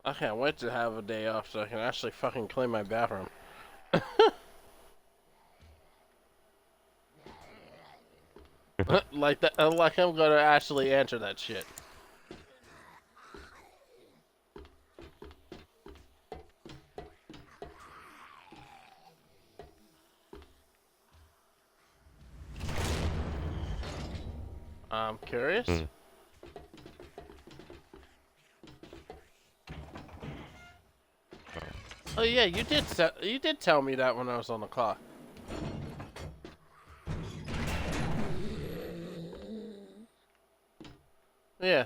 I can't wait to have a day off so I can actually fucking clean my bathroom. Like that, like I'm gonna actually answer that shit. I'm curious. Hmm. Oh yeah, you did tell me that when I was on the clock. Yeah.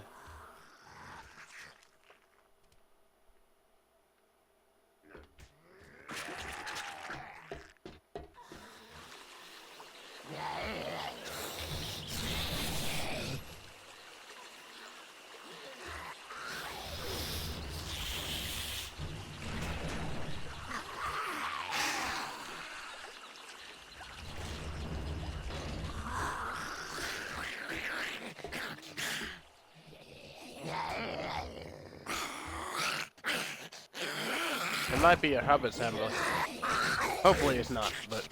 It might be a hub assembly. Hopefully it's not, but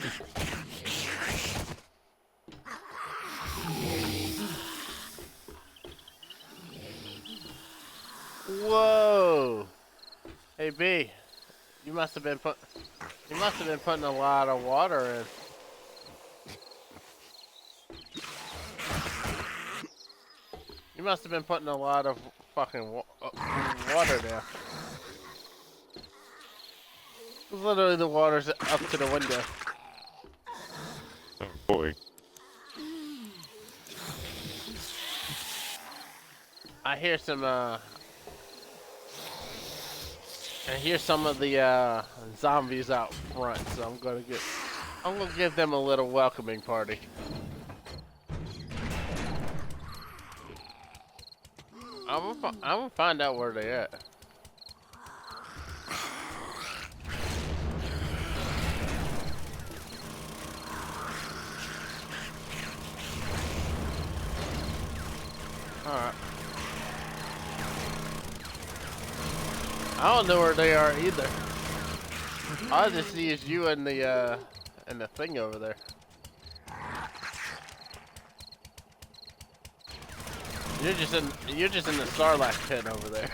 whoa. Hey B, you must have been putting a lot of water in. You must have been putting a lot of fucking water there. Literally the water's up to the window. Oh boy. I hear some I hear some of the zombies out front, so I'm gonna give them a little welcoming party. I'm gonna find out where they at. Alright. I don't know where they are either. All I just see is you and the thing over there. You're just in the Sarlacc pit over there.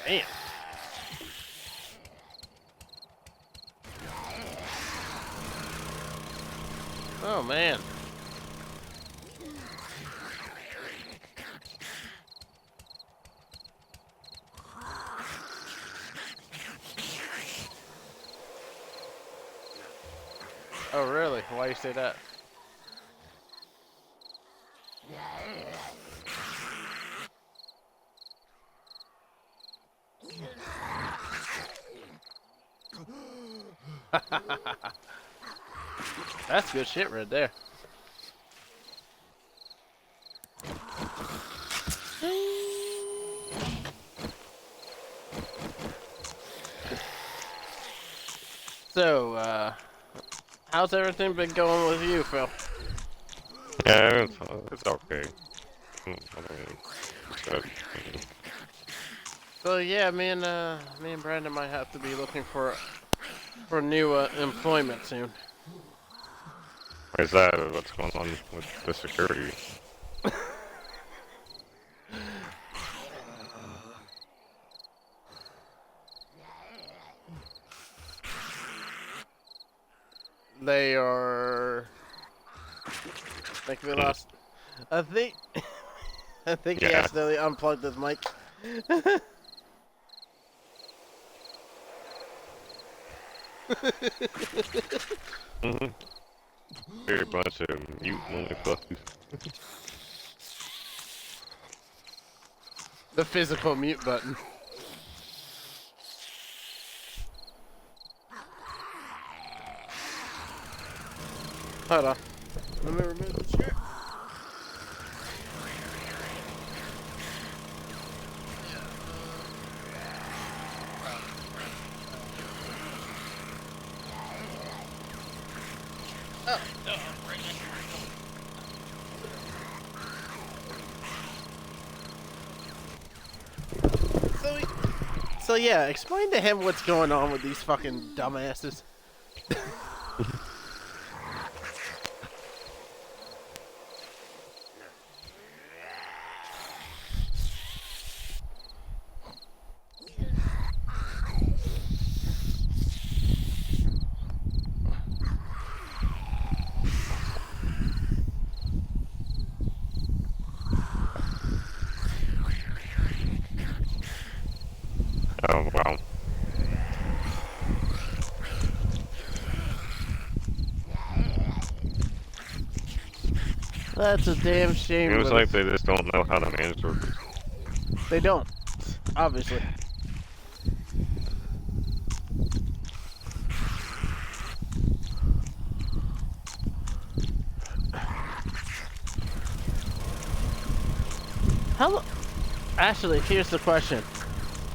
Damn. Oh man. Oh really? Why you say that? That's good shit right there. So, how's everything been going with you, Phil? Yeah, it's okay. I mean, it's good. So yeah, me and Brandon might have to be looking for new employment soon. Where's that? What's going on with the security? They are. I think we Hmm. lost. I think. I think he Yeah. accidentally unplugged his mic. Mm-hmm. Very bunch of mute motherfuckers. The physical mute button. Hold on. Let me remove the chair. Oh, so, so yeah, explain to him what's going on with these fucking dumbasses. Oh, wow. That's a damn shame. Seems But like they just don't know how to manage workers. they don't, obviously. How long? Actually, here's the question: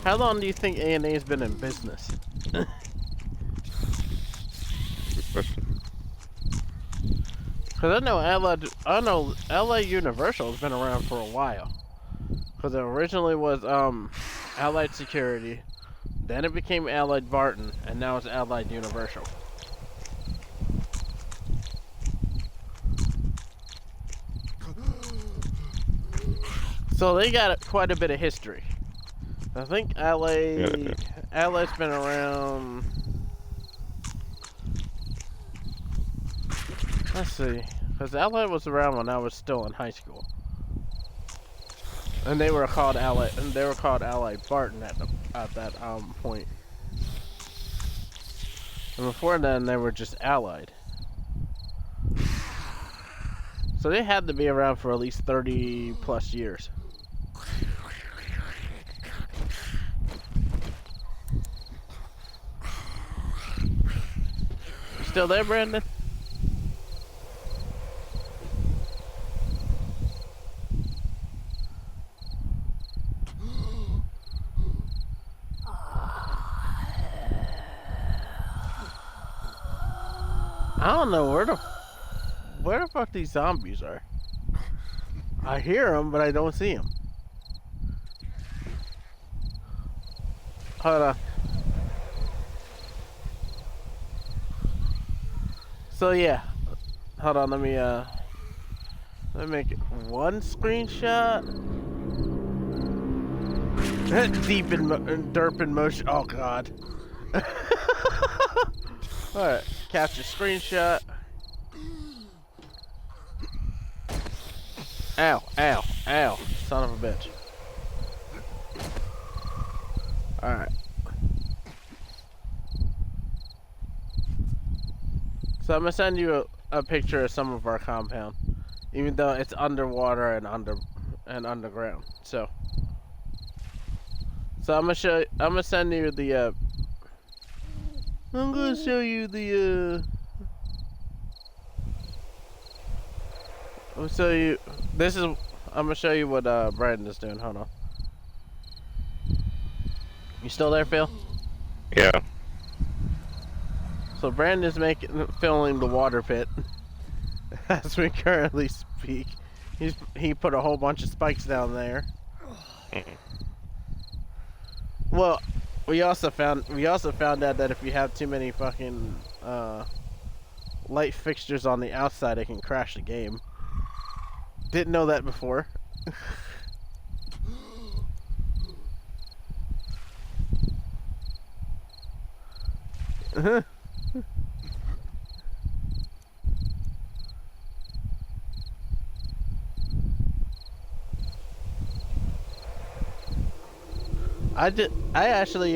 how long do you think A&A's been in business? Good question. Because I know LA Universal has been around for a while. Because it originally was Allied Security, then it became Allied Barton, and now it's Allied Universal. So they got quite a bit of history. I think Yeah. Allied's been around. Let's see, because Allied was around when I was still in high school, and they were called Allied Barton at that point. And before then, they were just Allied. So they had to be around for at least 30 plus years. You still there, Brandon? I don't know where the fuck these zombies are. I hear them, but I don't see them. Hold on. So yeah, hold on. Let me make it one screenshot. Deep in derp in motion. Oh god. All right, capture screenshot. Ow, ow, ow. Son of a bitch. Alright. So I'm gonna send you a picture of some of our compound. Even though it's underwater and underground. So I'm gonna send you the I'm gonna show you the I'm gonna show you what Brandon is doing. Hold on. You still there, Phil? Yeah. So Brandon's filling the water pit as we currently speak. He put a whole bunch of spikes down there. Well, we also found out that if you have too many fucking light fixtures on the outside, it can crash the game. Didn't know that before. I actually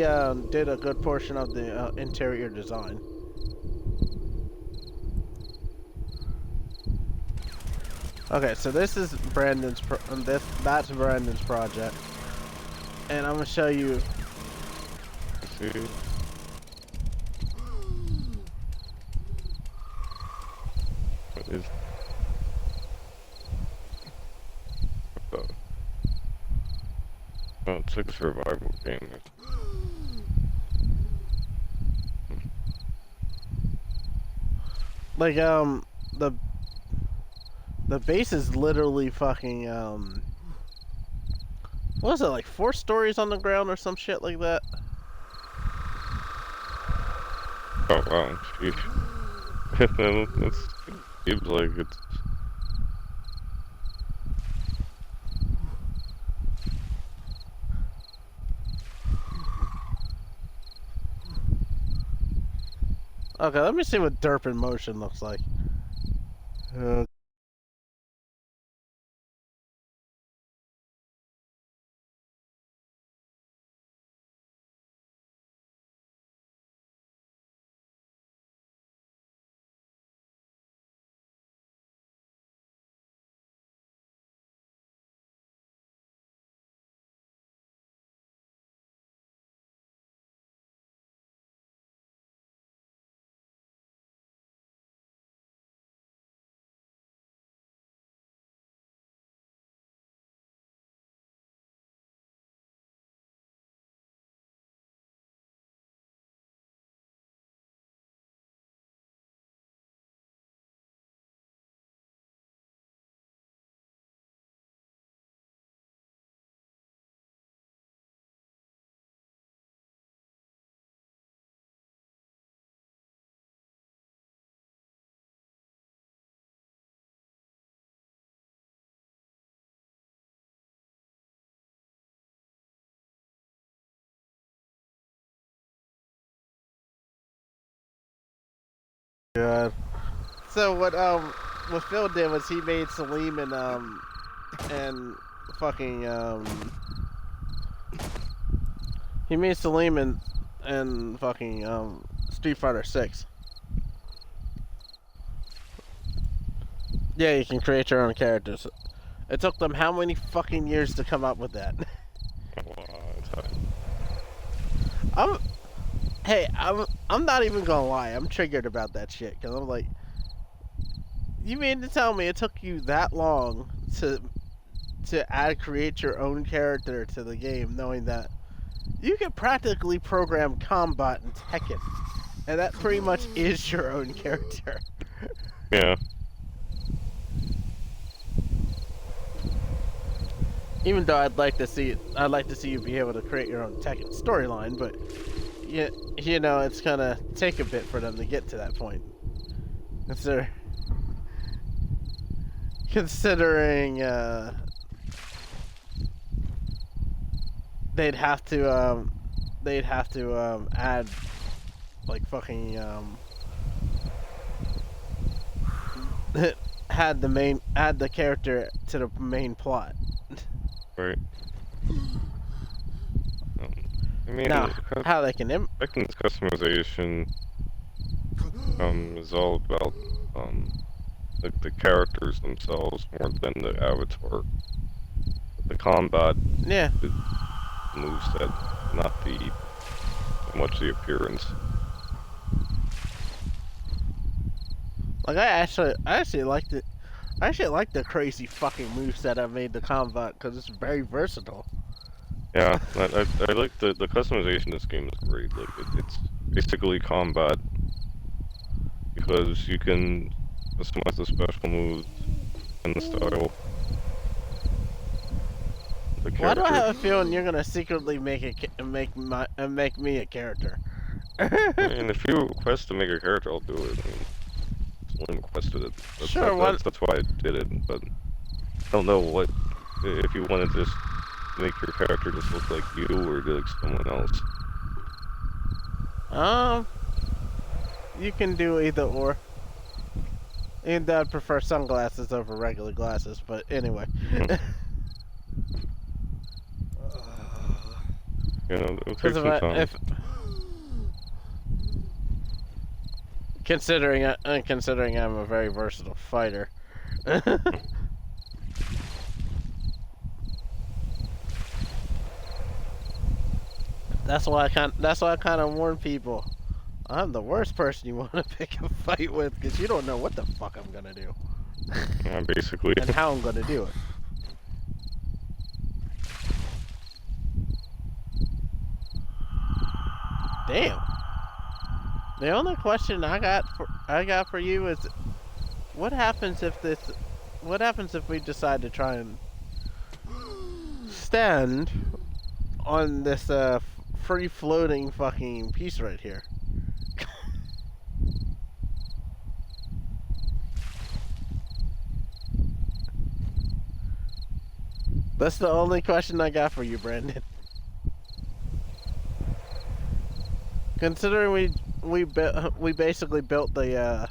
did a good portion of the interior design. Okay, so this is that's Brandon's project, and I'm gonna show you. Let's see. What is? What the? Oh, it's like a survival game. Like the the base is literally fucking what was it, like 4 stories on the ground or some shit like that? Oh wow, jeez. That seems like it's. Okay, let me see what derp in motion looks like. Uh, God. So what Phil did was he made Salim and fucking he made Salim and fucking Street Fighter 6. Yeah, you can create your own characters. It took them how many fucking years to come up with that? I'm hey, I'm not even gonna lie. I'm triggered about that shit because I'm like, you mean to tell me it took you that long to create your own character to the game, knowing that you can practically program combat in Tekken, and that pretty much is your own character. Yeah. Even though I'd like to see you be able to create your own Tekken storyline, but you know, it's gonna take a bit for them to get to that point. Considering they'd have to add like fucking add the character to the main plot. Right. I mean, Now, how they can Tekken's customization is all about like the characters themselves more than the avatar. The combat, yeah, the moveset, not so much the appearance. like I actually liked it. I actually like the crazy fucking moveset I made the combat because it's very versatile. Yeah, I like the customization of this game is great. Like it's basically combat because you can customize the special moves and the style. The Why do I character. have a feeling you're gonna secretly make me a character? I mean, if you request to make a character, I'll do it. I mean, someone requested it. That's why I did it. But I don't know what if you want to just make your character just look like you or like someone else. You can do either or. And I'd prefer sunglasses over regular glasses, but anyway. You know, it'll take some time. Considering I'm a very versatile fighter. That's why I kind of warn people. I'm the worst person you want to pick a fight with because you don't know what the fuck I'm gonna do. Yeah, basically. And how I'm gonna do it. Damn. The only question I got I got for you is, what happens if this? What happens if we decide to try and stand on this free floating fucking piece right here? That's the only question I got for you, Brandon. Considering we basically built the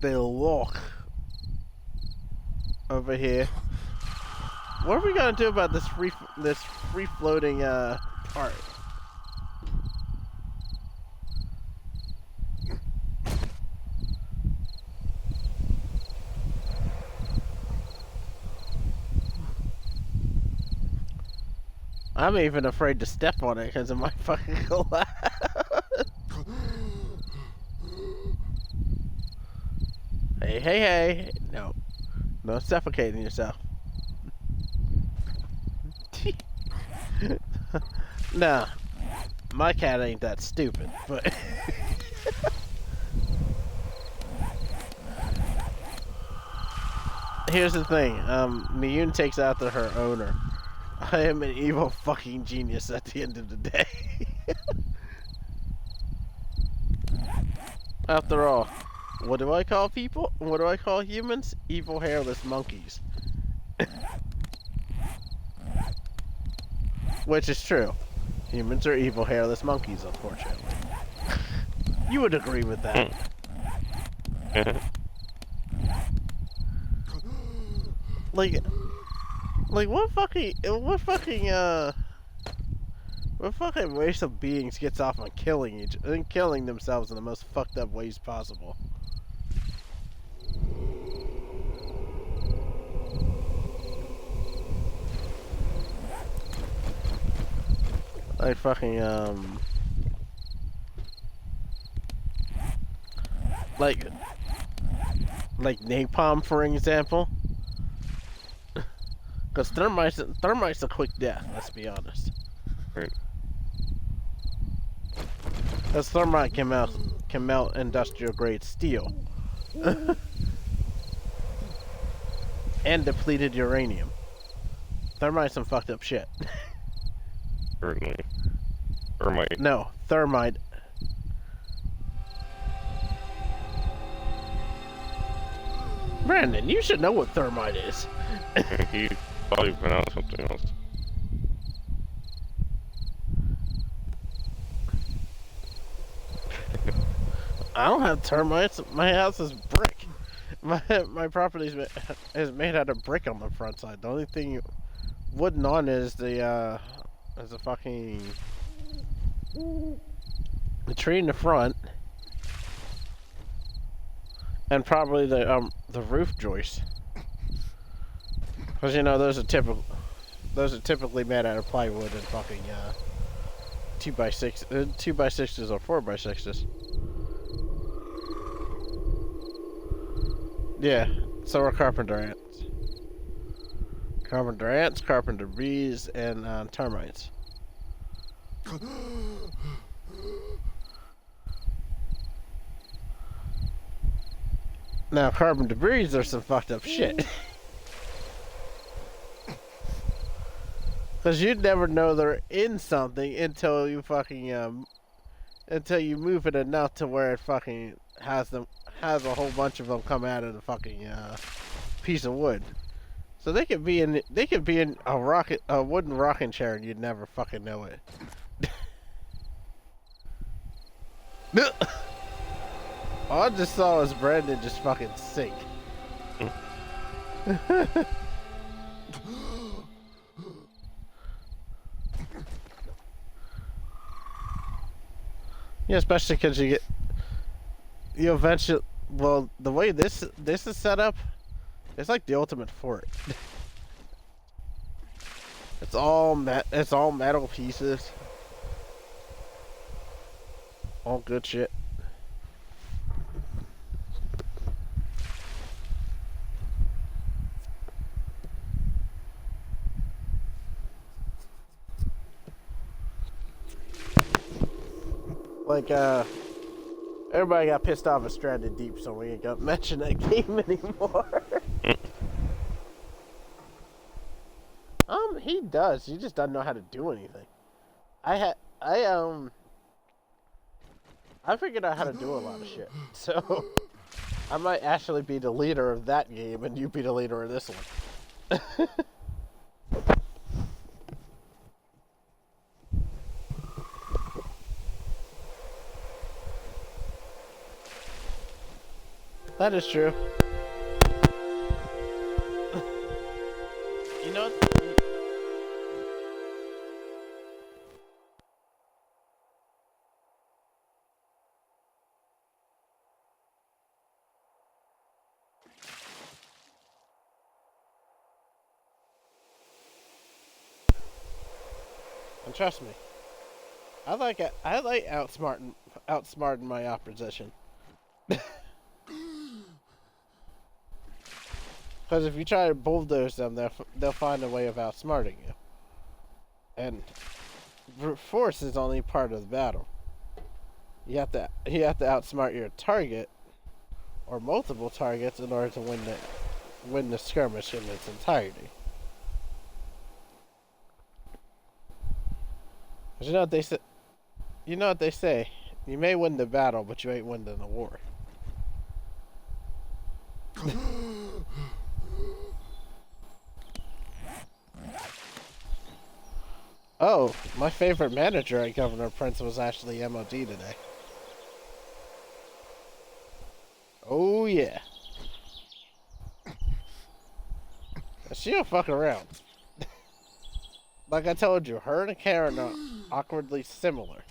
lock over here. What are we gonna do about this free floating part? I'm even afraid to step on it because it might fucking collapse. Hey. No suffocating yourself. Nah, my cat ain't that stupid, but... Here's the thing, Miyun takes after her owner. I am an evil fucking genius at the end of the day. After all, what do I call people? What do I call humans? Evil hairless monkeys. Which is true. Humans are evil hairless monkeys, unfortunately. You would agree with that. Like what fucking race of beings gets off on killing themselves in the most fucked up ways possible? Like fucking like napalm, for example. Because thermite's a quick death, let's be honest. Right. Because thermite can melt industrial grade steel. And depleted uranium. Thermite's some fucked up shit. Certainly. Thermite. No, thermite. Brandon, you should know what thermite is. He probably pronounced something else. I don't have termites. My house is brick. My property is made out of brick on the front side. The only thing wooden on is the fucking the tree in the front, and probably the roof joist. Because you know those are typically made out of plywood and fucking 2x6, 2x6s or 4x6s. Yeah, so are carpenter ants. Carpenter ants, carpenter bees, and termites. Now, carpenter bees are some fucked up shit. Because you'd never know they're in something until you fucking, until you move it enough to where it fucking has a whole bunch of them come out of the fucking, piece of wood. So they could be in a wooden rocking chair and you'd never fucking know it. All I just saw was Brandon just fucking sink. Yeah, especially because you eventually, well, the way this is set up, it's like the ultimate fort. It's all metal pieces, all good shit. Like Everybody got pissed off at Stranded Deep, so we ain't gonna mention that game anymore. He does. He just doesn't know how to do anything. I figured out how to do a lot of shit. So I might actually be the leader of that game, and you be the leader of this one. That is true. You know. And trust me, I like outsmarting my opposition. Because if you try to bulldoze them, they'll find a way of outsmarting you. And brute force is only part of the battle. You have to outsmart your target or multiple targets in order to win the skirmish in its entirety. You know what they say? You know what they say? You may win the battle, but you ain't winning the war. Oh, my favorite manager at Governor Prince was actually MOD today. Oh yeah. She don't fuck around. Like I told you, her and Karen are awkwardly similar.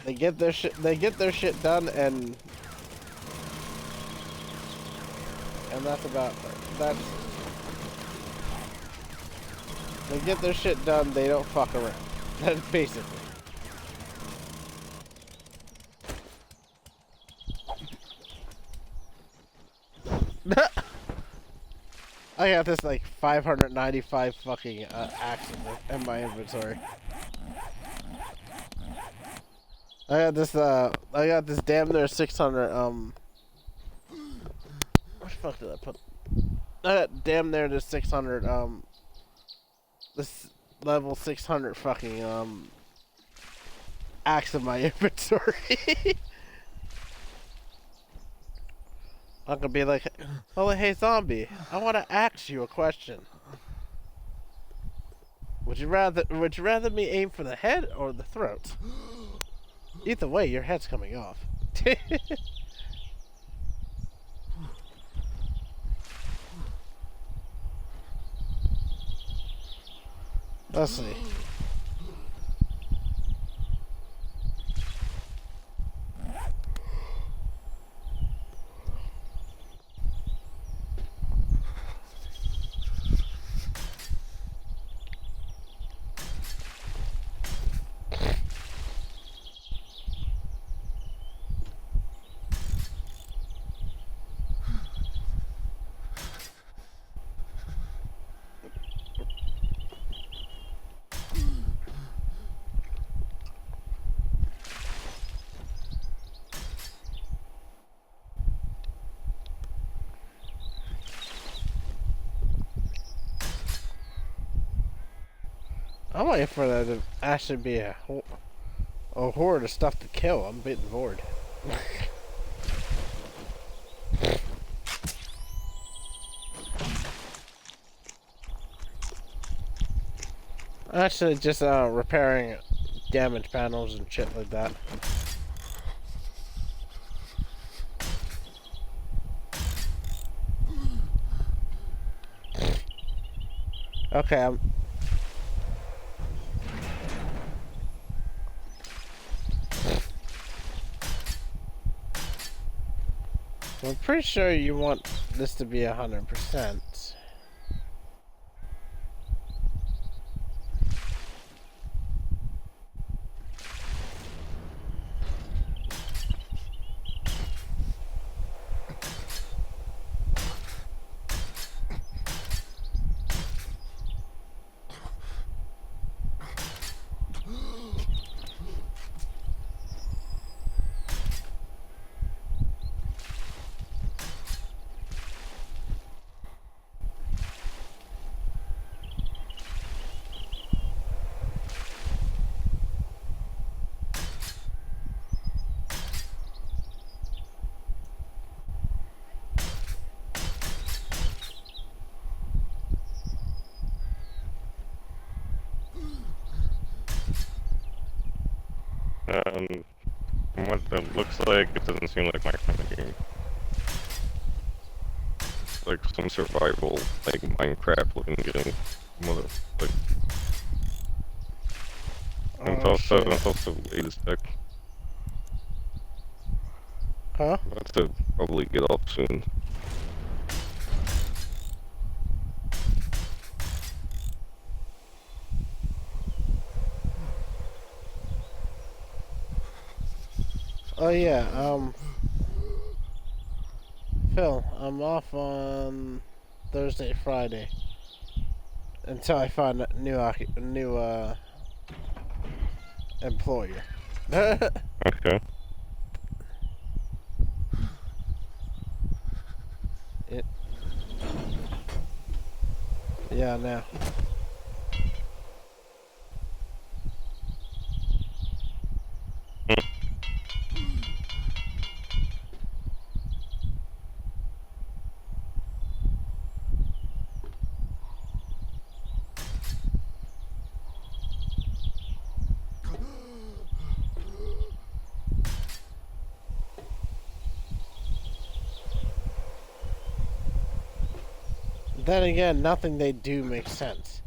They get their shit done, and that's they get their shit done, they don't fuck around. That's basically. I got this like 595 fucking axe in my inventory. I got this damn near 600 what the fuck did I put? I got damn near this 600 this level 600 fucking axe in my inventory. I could be like, oh hey zombie, I want to ask you a question. Would you rather me aim for the head or the throat? Either way, your head's coming off. Let's see. I'm waiting for that to actually be a horde of stuff to kill. I'm getting bored. Actually, just repairing damaged panels and shit like that. Okay, I'm pretty sure you want this to be 100%. From what it looks like, it doesn't seem like my kind of game. Like some survival, like Minecraft looking game. Like, it's also the latest tech. Huh? I'll have to probably get off soon. Oh yeah, Phil, I'm off on Thursday, Friday until I find a new employer. Okay. Yeah, now. Then again, nothing they do makes sense.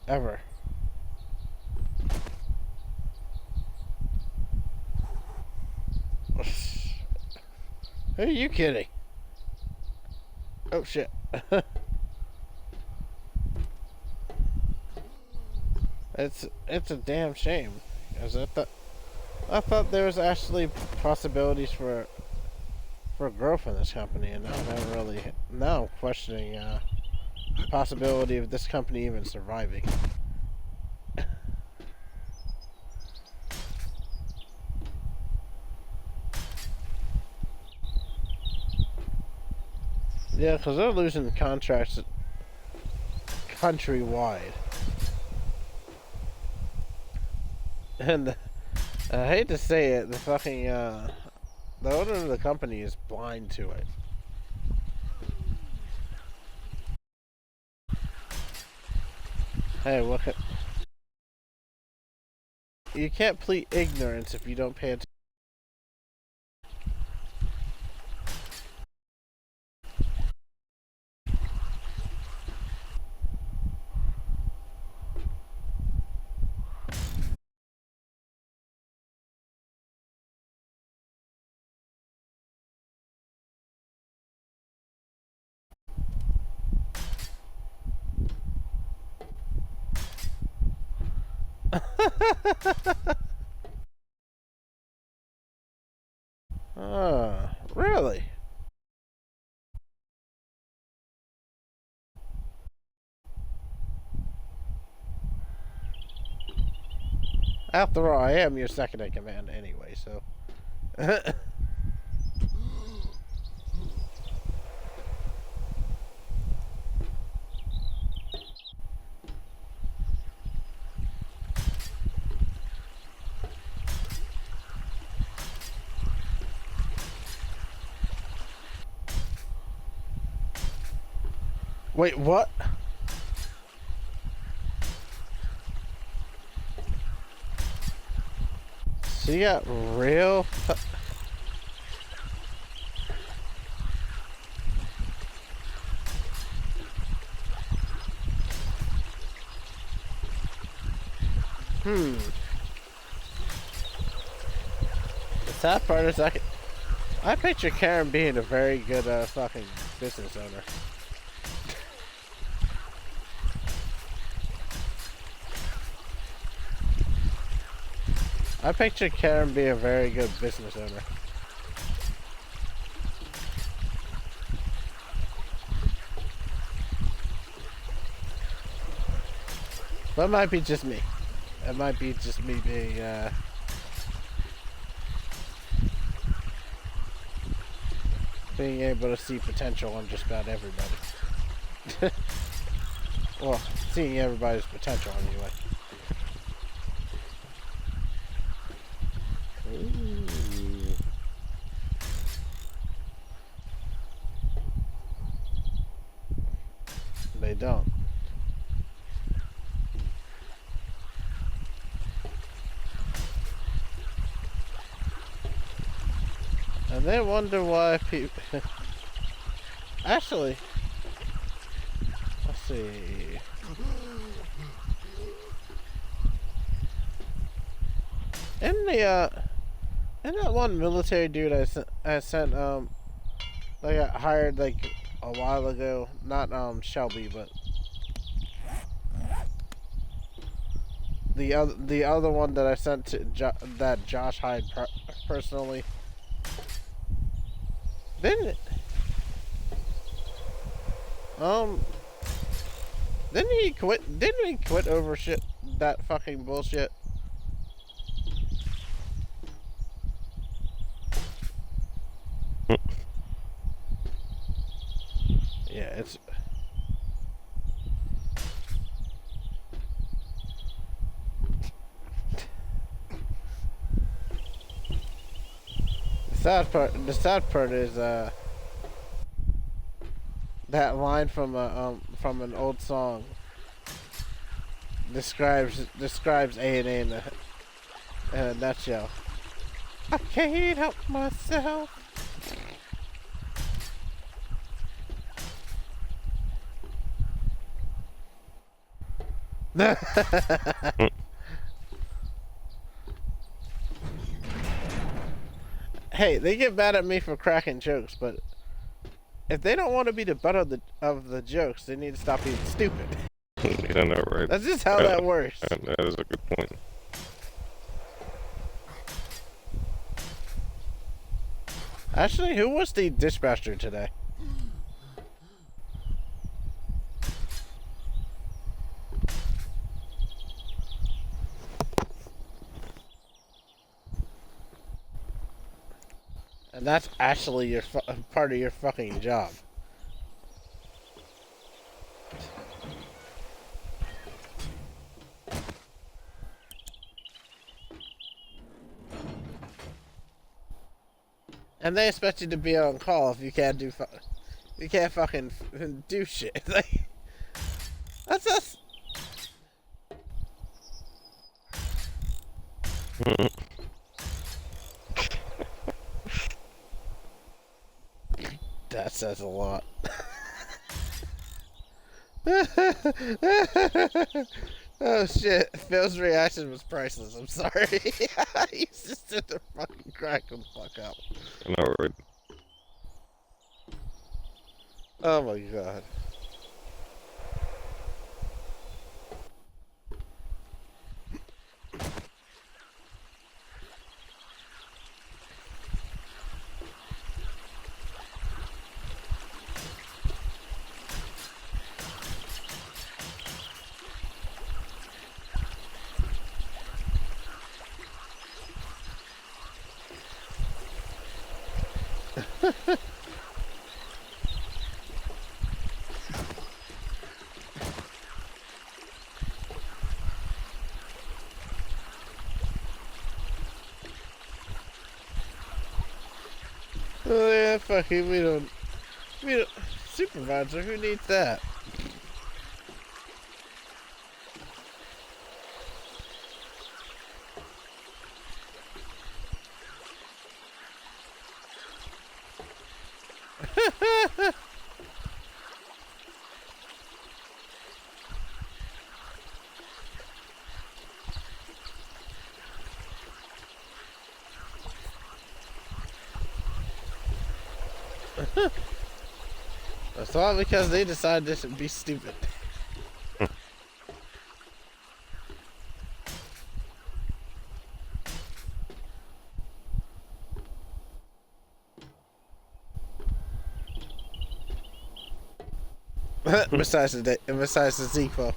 Ever. Who are you kidding? Oh shit. It's a damn shame. Cause I thought there was actually possibilities for growth in this company, and now I'm questioning the possibility of this company even surviving. Yeah, because they're losing contracts countrywide. And I hate to say it, the fucking, the owner of the company is blind to it. Hey, what? You can't plead ignorance if you don't pay attention. Really? After all, I am your second in command anyway, so. Wait, what? So you got real... The sad part is I picture Karen being a very good fucking business owner. I picture Karen being a very good business owner. But it might be just me. It might be just me being able to see potential in just about everybody. Well, seeing everybody's potential anyway. Ooh. They don't. And they wonder why people... Actually... Let's see... In that one military dude I sent, they got hired, like, a while ago. Not, Shelby, but... The other one that I sent to that Josh Hyde personally. Didn't he quit? Didn't he quit over shit? That fucking bullshit. Yeah, it's. The sad part is that line from an old song describes A&A in a nutshell. I can't help myself. Hey, they get mad at me for cracking jokes, but if they don't want to be the butt of the jokes, they need to stop being stupid. Yeah, no, right. That's just how that works. That is a good point. Actually, who was the dispatcher today? And that's actually your part of your fucking job. And they expect you to be on call if you can't do you can't fucking do shit. Like, that's us. That says a lot. Oh shit, Phil's reaction was priceless. I'm sorry. He's just in the fucking crack the fuck up. I know, right? Oh my god. Oh yeah, fucking we don't supervisor, who needs that? That's all because they decided to be stupid. Besides the sequel.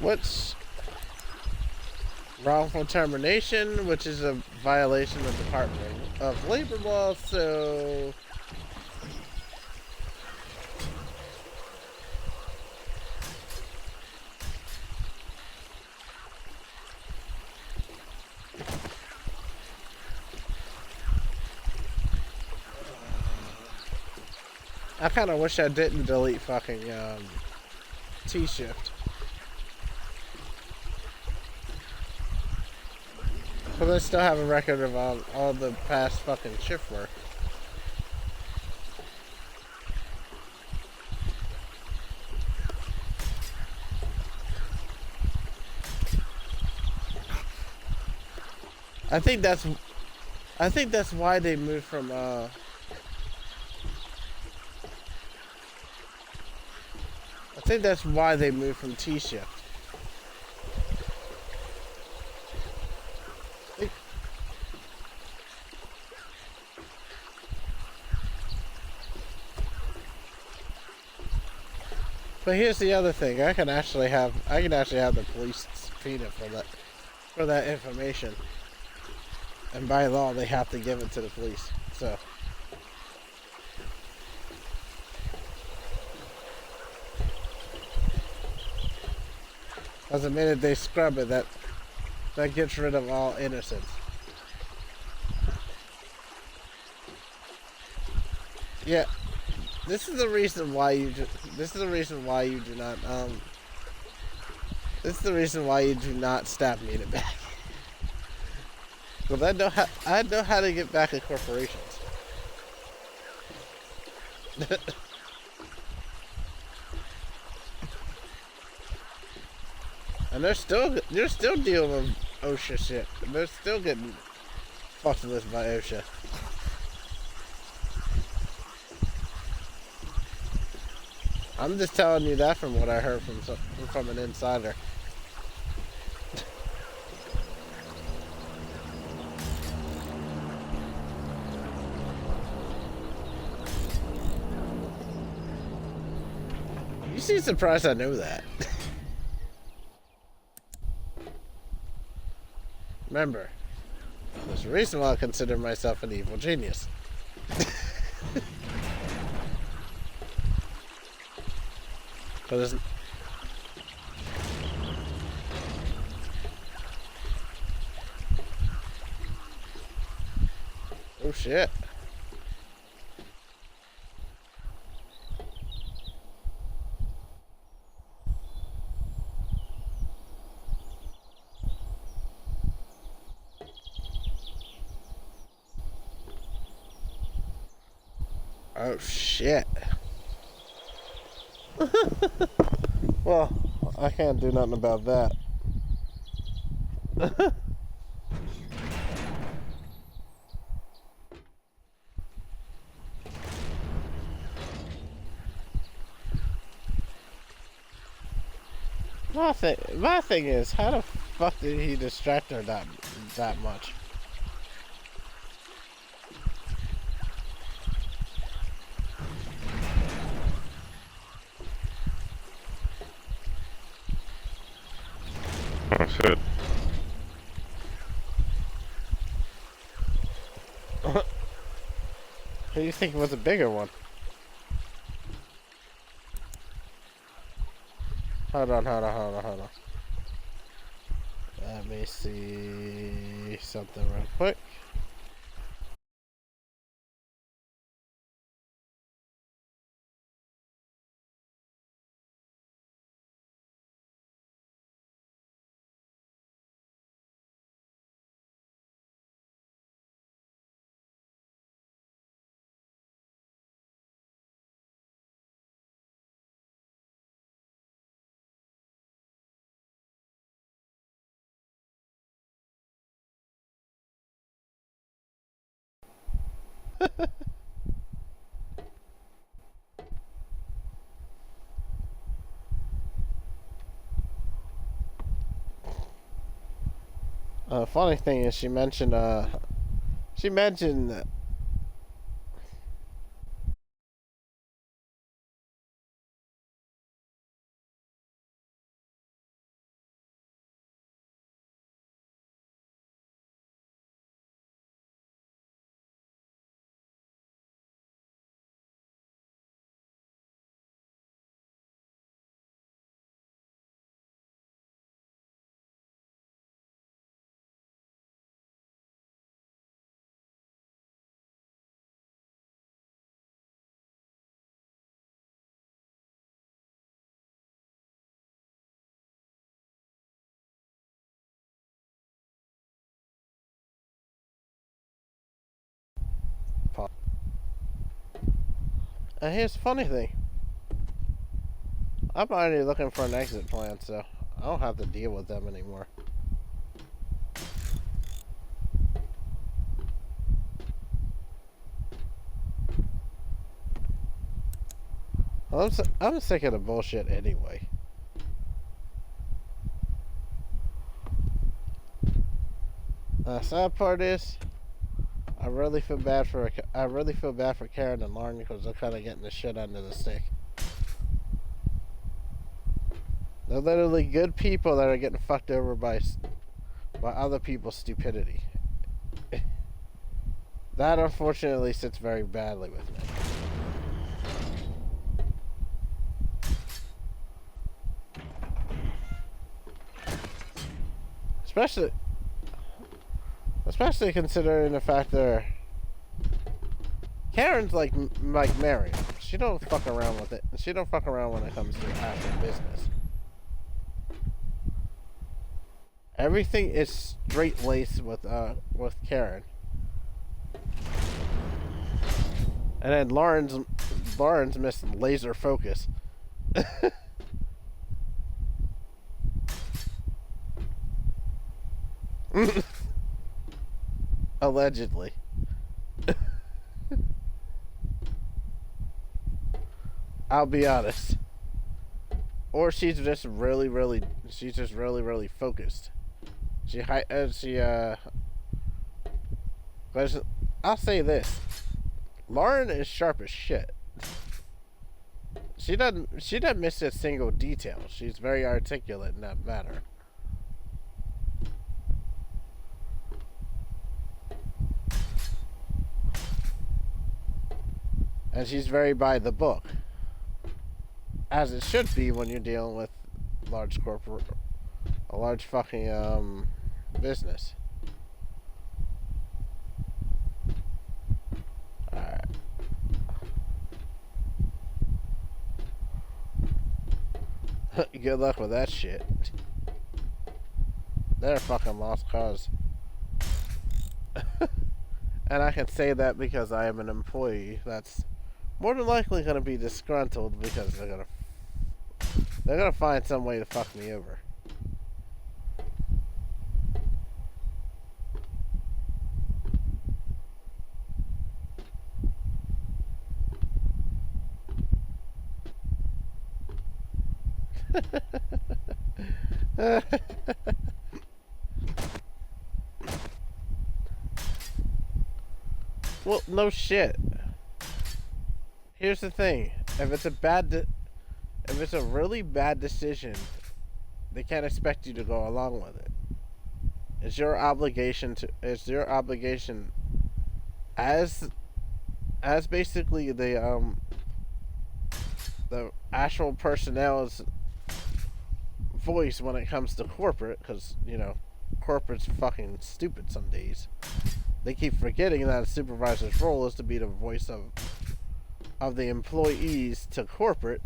What's wrongful termination, which is a violation of the Department of Labor law, so I kind of wish I didn't delete fucking T-shift. But I still have a record of all the past fucking shift work. I think that's why they moved from I think that's why they moved from T-shift. But here's the other thing: I can actually have the police subpoena for that information, and by law they have to give it to the police. So, as the minute they scrub it, that gets rid of all innocence. Yeah. This is the reason why you do not. This is the reason why you do not stab me in the back. Because I know how to get back at corporations. And they're still dealing with OSHA shit. They're still getting fucked with by OSHA. I'm just telling you that from what I heard from an insider. You seem surprised I know that. Remember, there's a reason why I consider myself an evil genius. But oh shit. Oh shit. Well, I can't do nothing about that. My thing is, how the fuck did he distract her that much? Oh shit. Who do you think was a bigger one? Hold on. Let me see something real quick. Funny thing is, she mentioned And here's the funny thing. I'm already looking for an exit plan, so I don't have to deal with them anymore. I'm sick of the bullshit anyway. Sad part is, I really feel bad for Karen and Lauren because they're kind of getting the shit under the stick. They're literally good people that are getting fucked over by other people's stupidity. That unfortunately sits very badly with me. Especially considering the fact that Karen's like Mary. She don't fuck around with it. She don't fuck around when it comes to actual business. Everything is straight laced with Karen. And then Lauren's missed laser focus. Allegedly. I'll be honest. Or she's just really focused. I'll say this. Lauren is sharp as shit. She doesn't miss a single detail. She's very articulate in that matter. And she's very by the book. As it should be when you're dealing with a large fucking business. Alright. Good luck with that shit. They're fucking lost cause. And I can say that because I am an employee that's more than likely going to be disgruntled because they're gonna find some way to fuck me over. Well, no shit. Here's the thing: if it's a really bad decision, they can't expect you to go along with it. It's your obligation as basically the actual personnel's voice when it comes to corporate, because you know corporate's fucking stupid some days. They keep forgetting that a supervisor's role is to be the voice of the employees to corporate.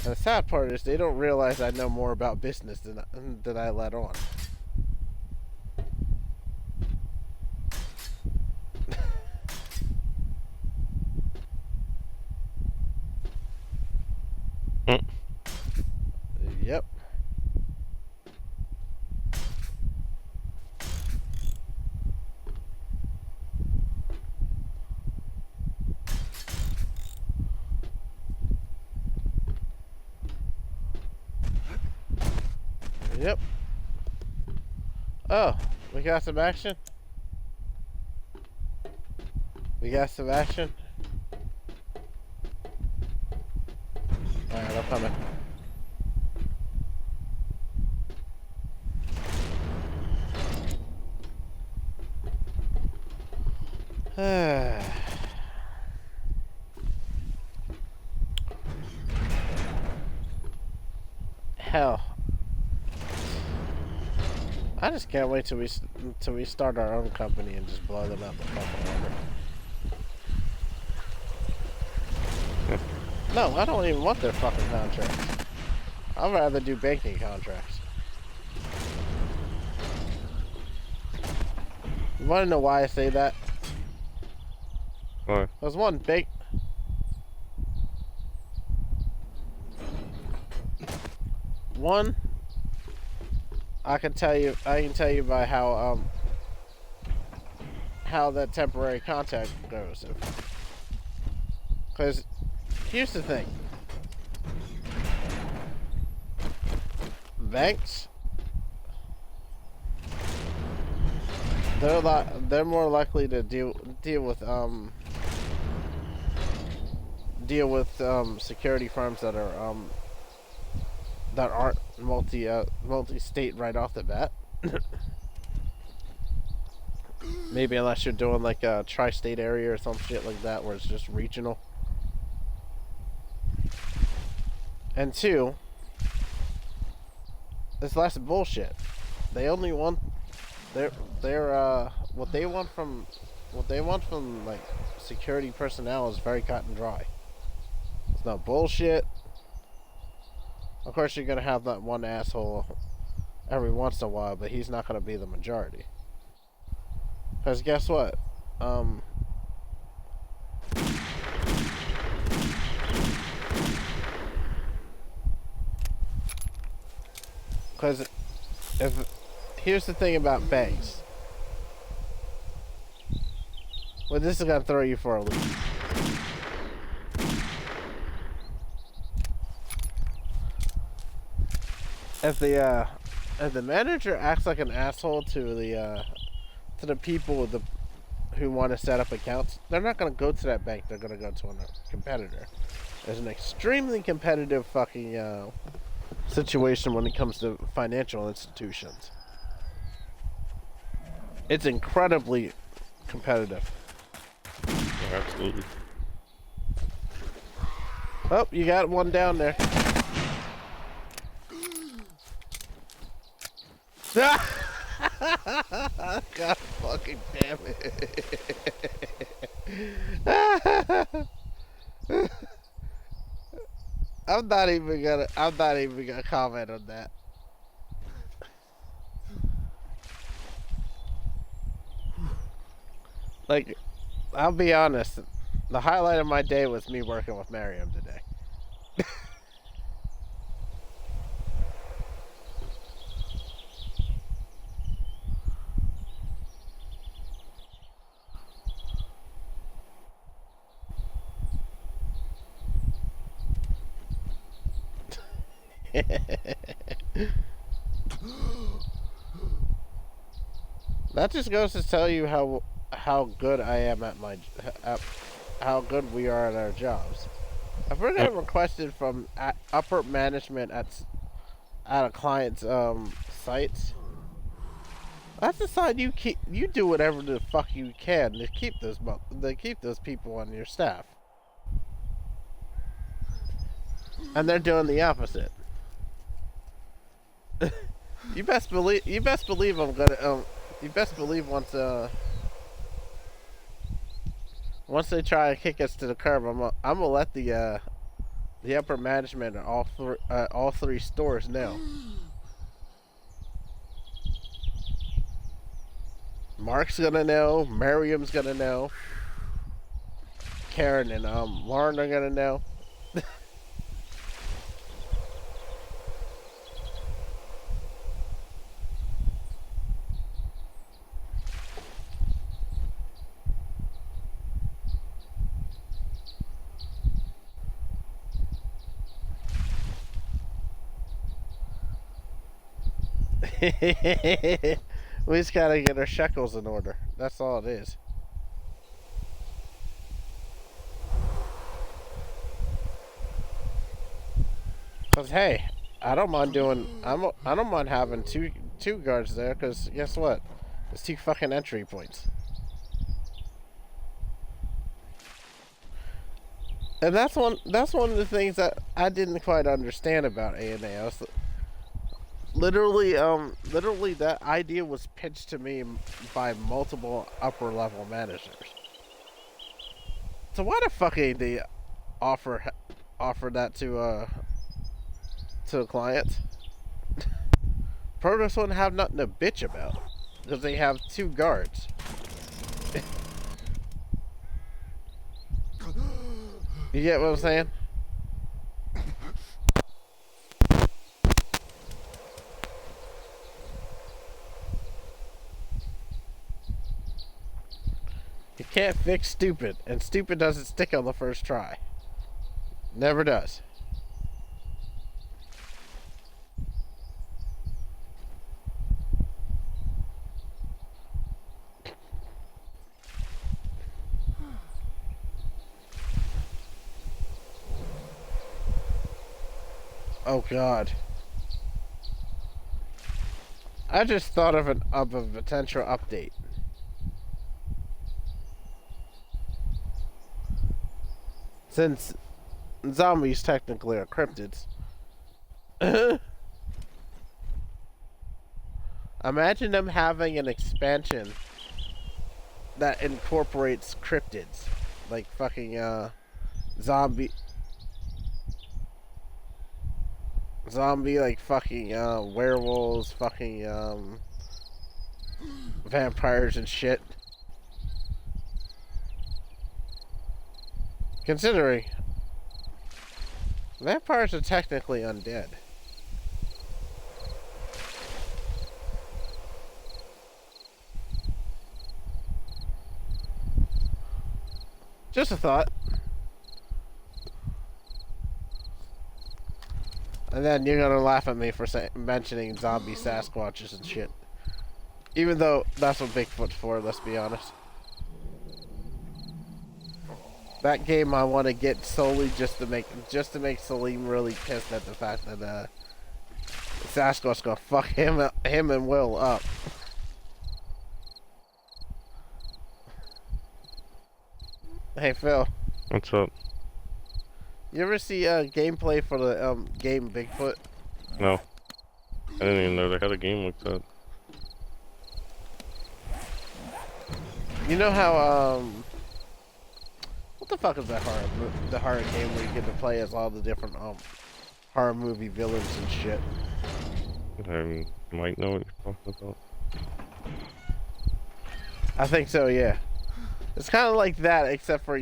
And the sad part is they don't realize I know more about business than I let on. Yep. Yep. Oh, we got some action? We got some action? Alright, I'm coming. Hell. I just can't wait till we start our own company and just blow them out the fucking water. No, I don't even want their fucking contracts. I'd rather do banking contracts. You want to know why I say that? Why? There's one big... One, I can tell you by how that temporary contact goes. Because here's the thing. Banks, they're more likely to deal with security firms that are that aren't multi-state right off the bat. Maybe unless you're doing like a tri-state area or some shit like that where it's just regional. And two, it's less bullshit. They only want what they want from like security personnel is very cut and dry. It's not bullshit. Of course, you're gonna have that one asshole every once in a while, but he's not gonna be the majority. Because guess what? Because here's the thing about banks. Well, this is gonna throw you for a loop. If the manager acts like an asshole to the people who want to set up accounts, they're not gonna go to that bank. They're gonna go to a competitor. There's an extremely competitive fucking situation when it comes to financial institutions. It's incredibly competitive. Absolutely. Oh, you got one down there. God fucking damn it. I'm not even gonna comment on that. Like, I'll be honest, the highlight of my day was me working with Miriam today. That just goes to tell you how good I am at how good we are at our jobs. If we're getting requested from upper management at a client's sites, that's a sign you do whatever the fuck you can to keep those people on your staff, and they're doing the opposite. You best believe I'm gonna you best believe once they try to kick us to the curb, I'm gonna let the upper management at all three stores know. Mark's gonna know, Miriam's gonna know, Karen and Lauren are gonna know. We just gotta get our shekels in order. That's all it is. Cause hey, I don't mind having two guards there. Cause guess what? It's 2 fucking entry points. And that's one of the things that I didn't quite understand about ANA. Literally that idea was pitched to me by multiple upper level managers. So why the fuck ain't they offer that to a client? Protoss wouldn't have nothing to bitch about. because they have 2 guards. You get what I'm saying? You can't fix stupid, and stupid doesn't stick on the first try. Never does. Oh God. I just thought of a potential update. Since zombies technically are cryptids. Imagine them having an expansion that incorporates cryptids. Like fucking zombie like fucking werewolves, fucking vampires and shit. Considering vampires are technically undead. Just a thought. And then you're gonna laugh at me for mentioning zombie Sasquatches and shit. Even though that's what Bigfoot's for, let's be honest. That game I want to get solely just to make Salim really pissed at the fact that Sasquatch's gonna fuck him and Will up. Hey Phil. What's up? You ever see gameplay for the game Bigfoot? No. I didn't even know they had a game like that. You know how what the fuck is that horror game where you get to play as all the different horror movie villains and shit? I might know what you're talking about. I think so, yeah. It's kind of like that, except for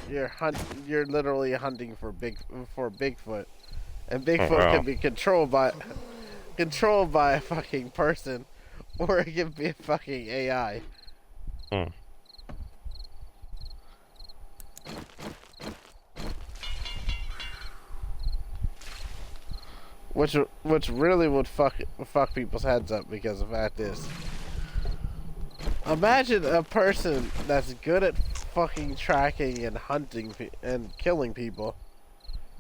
you're literally hunting for Bigfoot, and Bigfoot can be controlled by a fucking person, or it can be a fucking AI. Hmm. Which really would fuck people's heads up, because the fact is, imagine a person that's good at fucking tracking and hunting and killing people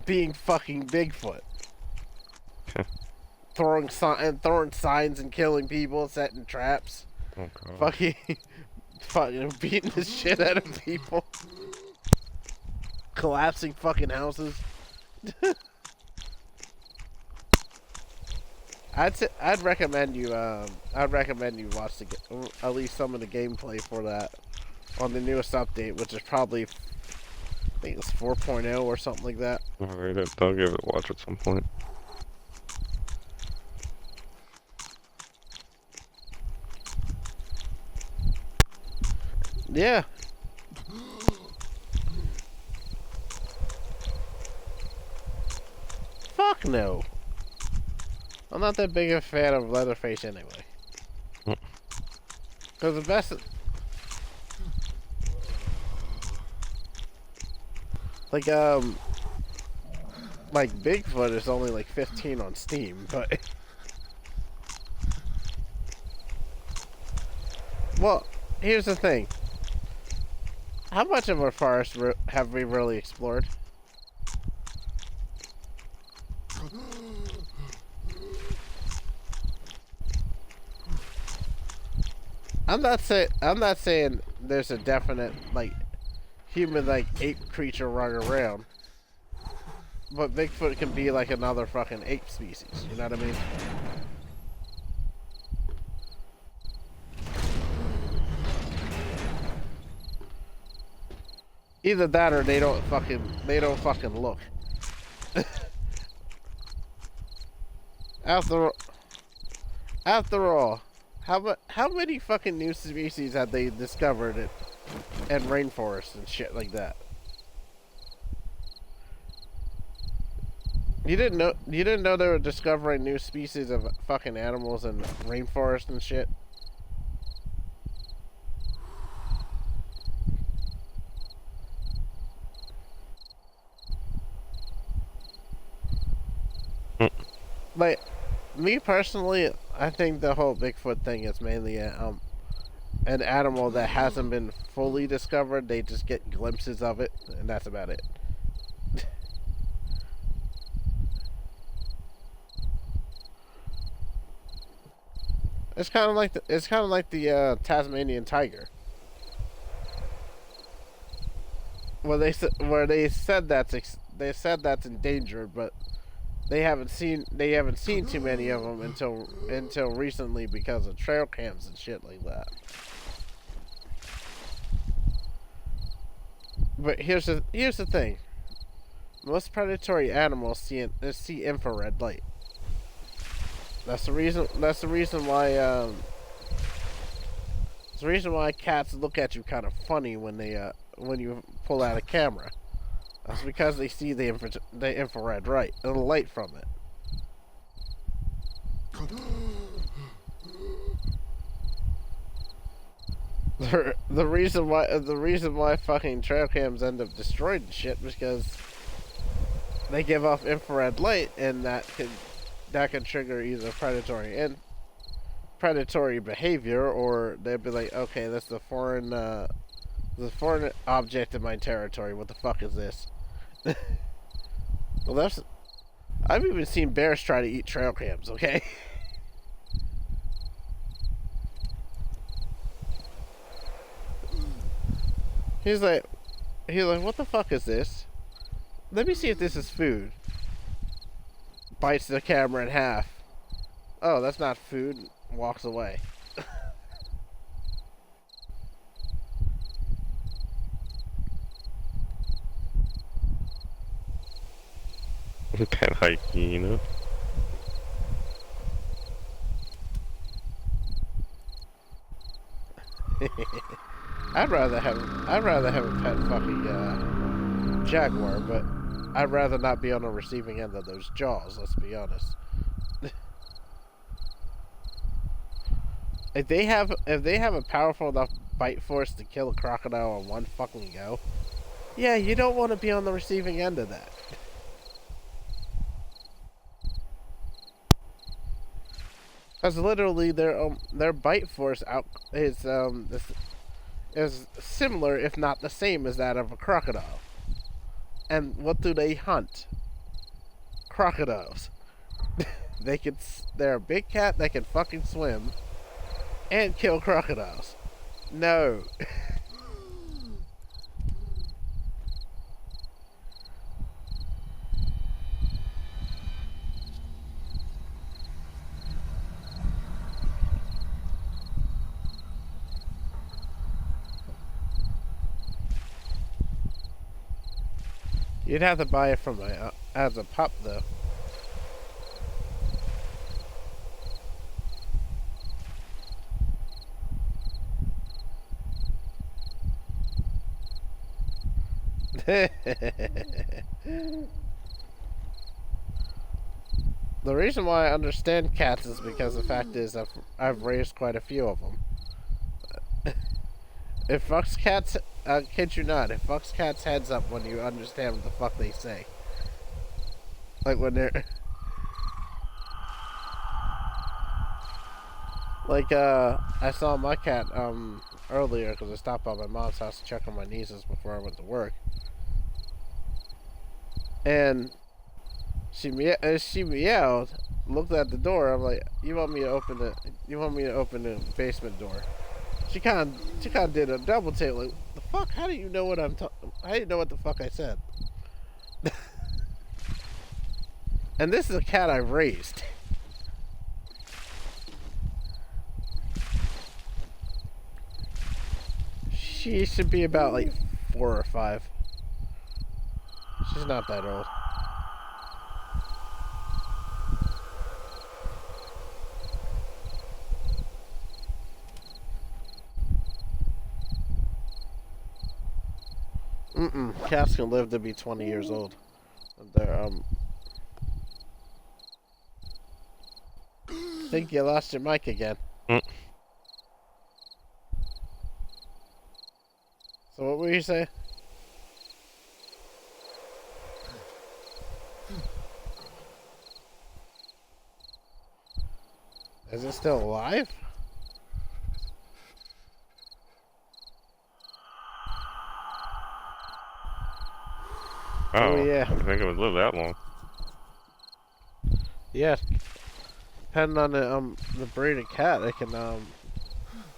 being fucking Bigfoot. throwing signs and killing people, setting traps. Oh, God. fucking beating the shit out of people. Collapsing fucking houses. I'd recommend you watch at least some of the gameplay for that on the newest update, which is probably, I think it's 4.0 or something like that. Alright, I'll give it a watch at some point. Yeah. Fuck no. I'm not that big a fan of Leatherface anyway. Because the best... Like Bigfoot is only like 15 on Steam, but... Well, here's the thing. How much of our forest have we really explored? I'm not saying there's a definite like human like ape creature running around, but Bigfoot can be like another fucking ape species. You know what I mean? Either that or they don't fucking look. After all, How many fucking new species have they discovered in rainforests and shit like that? You didn't know they were discovering new species of fucking animals in rainforests and shit? Like, me personally, I think the whole Bigfoot thing is mainly an animal that hasn't been fully discovered. They just get glimpses of it, and that's about it. It's kind of like the Tasmanian tiger. Well, they said that's endangered, but they haven't seen too many of them until recently because of trail cams and shit like that. But here's the thing: most predatory animals see infrared light. That's the reason why. It's the reason why cats look at you kind of funny when you pull out a camera. That's because they see the infrared light from it. The reason why fucking trail cams end up destroyed and shit was because they give off infrared light, and that can trigger either predatory behavior, or they'd be like, okay, that's the foreign object in my territory. What the fuck is this? Well, I've even seen bears try to eat trail cams. Okay. He's like, what the fuck is this? Let me see if this is food. Bites the camera in half. Oh, that's not food. Walks away. Pet hiking, you know. I'd rather have a pet fucking jaguar, but I'd rather not be on the receiving end of those jaws. Let's be honest. If they have a powerful enough bite force to kill a crocodile on one fucking go, yeah, you don't want to be on the receiving end of that. Because literally their bite force is similar, if not the same, as that of a crocodile. And what do they hunt? Crocodiles. They're a big cat that can fucking swim and kill crocodiles. No. You'd have to buy it from as a pup, though. The reason why I understand cats is because the fact is I've raised quite a few of them. It fucks cats, I kid you not, it fucks cats' heads up when you understand what the fuck they say. Like when they're... Like, I saw my cat, earlier because I stopped by my mom's house to check on my nieces before I went to work. And she meowed, looked at the door. I'm like, you want me to open the basement door? She kind of did a double take, like, the fuck? How do you know what how do you know what the fuck I said? And this is a cat I raised. She should be about like 4 or 5. She's not that old. Cats can live to be 20 years old. They're I think you lost your mic again. Mm. So what were you saying? Is it still alive? Oh, yeah. I didn't think it would live that long. Yeah. Depending on the breed of cat, it can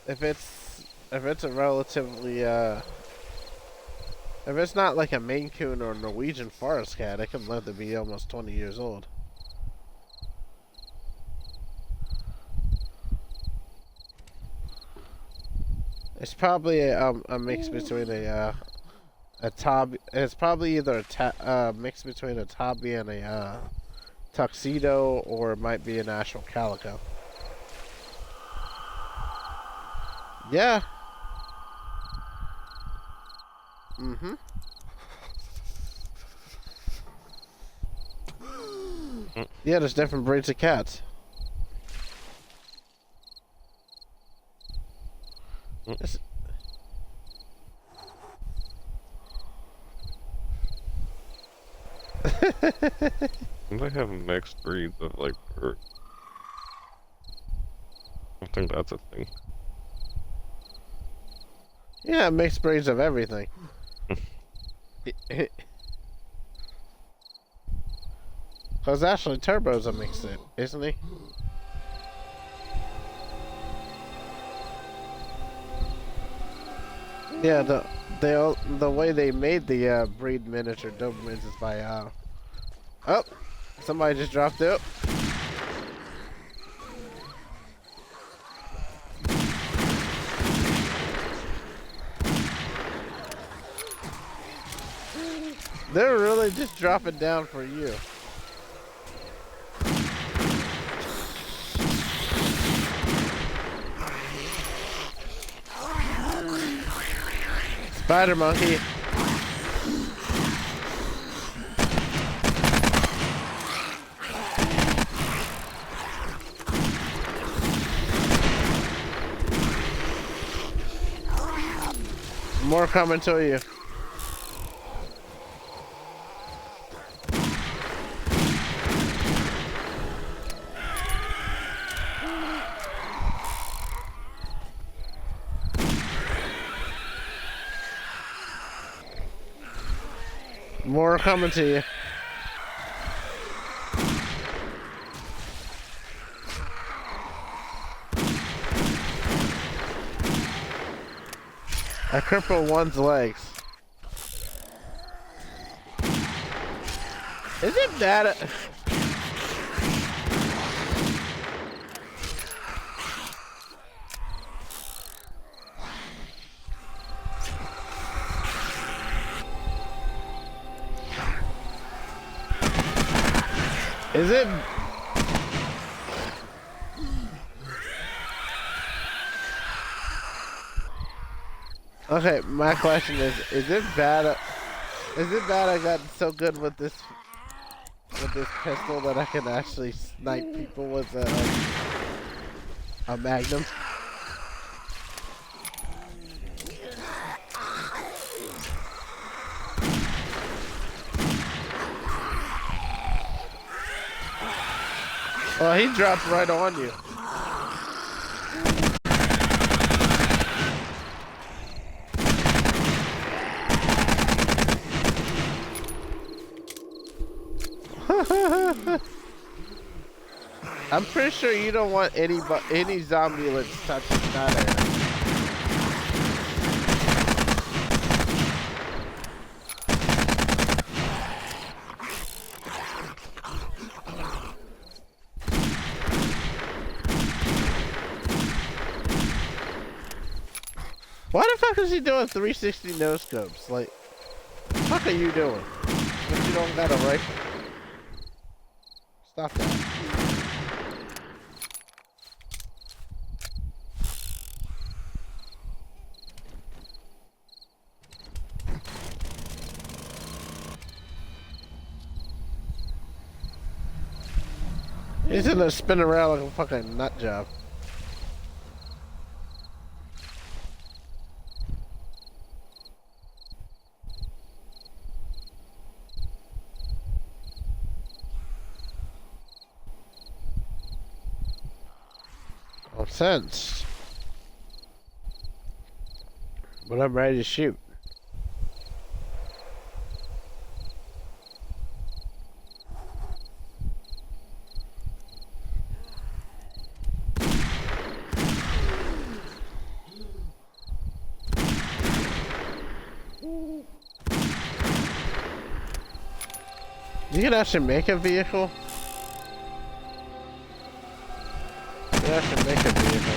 if it's a relatively if it's not like a Maine Coon or Norwegian forest cat, it can live to be almost 20 years old. It's probably a mix between a tabby. It's probably either a mix between a tabby and a tuxedo, or it might be an actual calico. Yeah. Mm-hmm. Yeah, there's different breeds of cats. They have mixed breeds of like birds. I think that's a thing. Yeah, mixed breeds of everything. Because actually Turbo's a mixed, isn't he? Yeah, the way they made the breed miniature Dobermans is by oh, somebody just dropped it. They're really just dropping down for you. Spider monkey. More coming to you. More coming to you. I crippled one's legs. Is it bad? Is it? Okay, my question is it bad? Is it bad I got so good with this pistol that I can actually snipe people with a Magnum? Well, he dropped right on you. I'm pretty sure you don't want any zombulets touching that area. Why the fuck is he doing 360 no scopes? Like, what the fuck are you doing? If you don't got a rifle. Stop that. He's gonna spin around like a fucking nut job. I'm sensed. But I'm ready to shoot. You can actually make a vehicle? You can actually make a vehicle.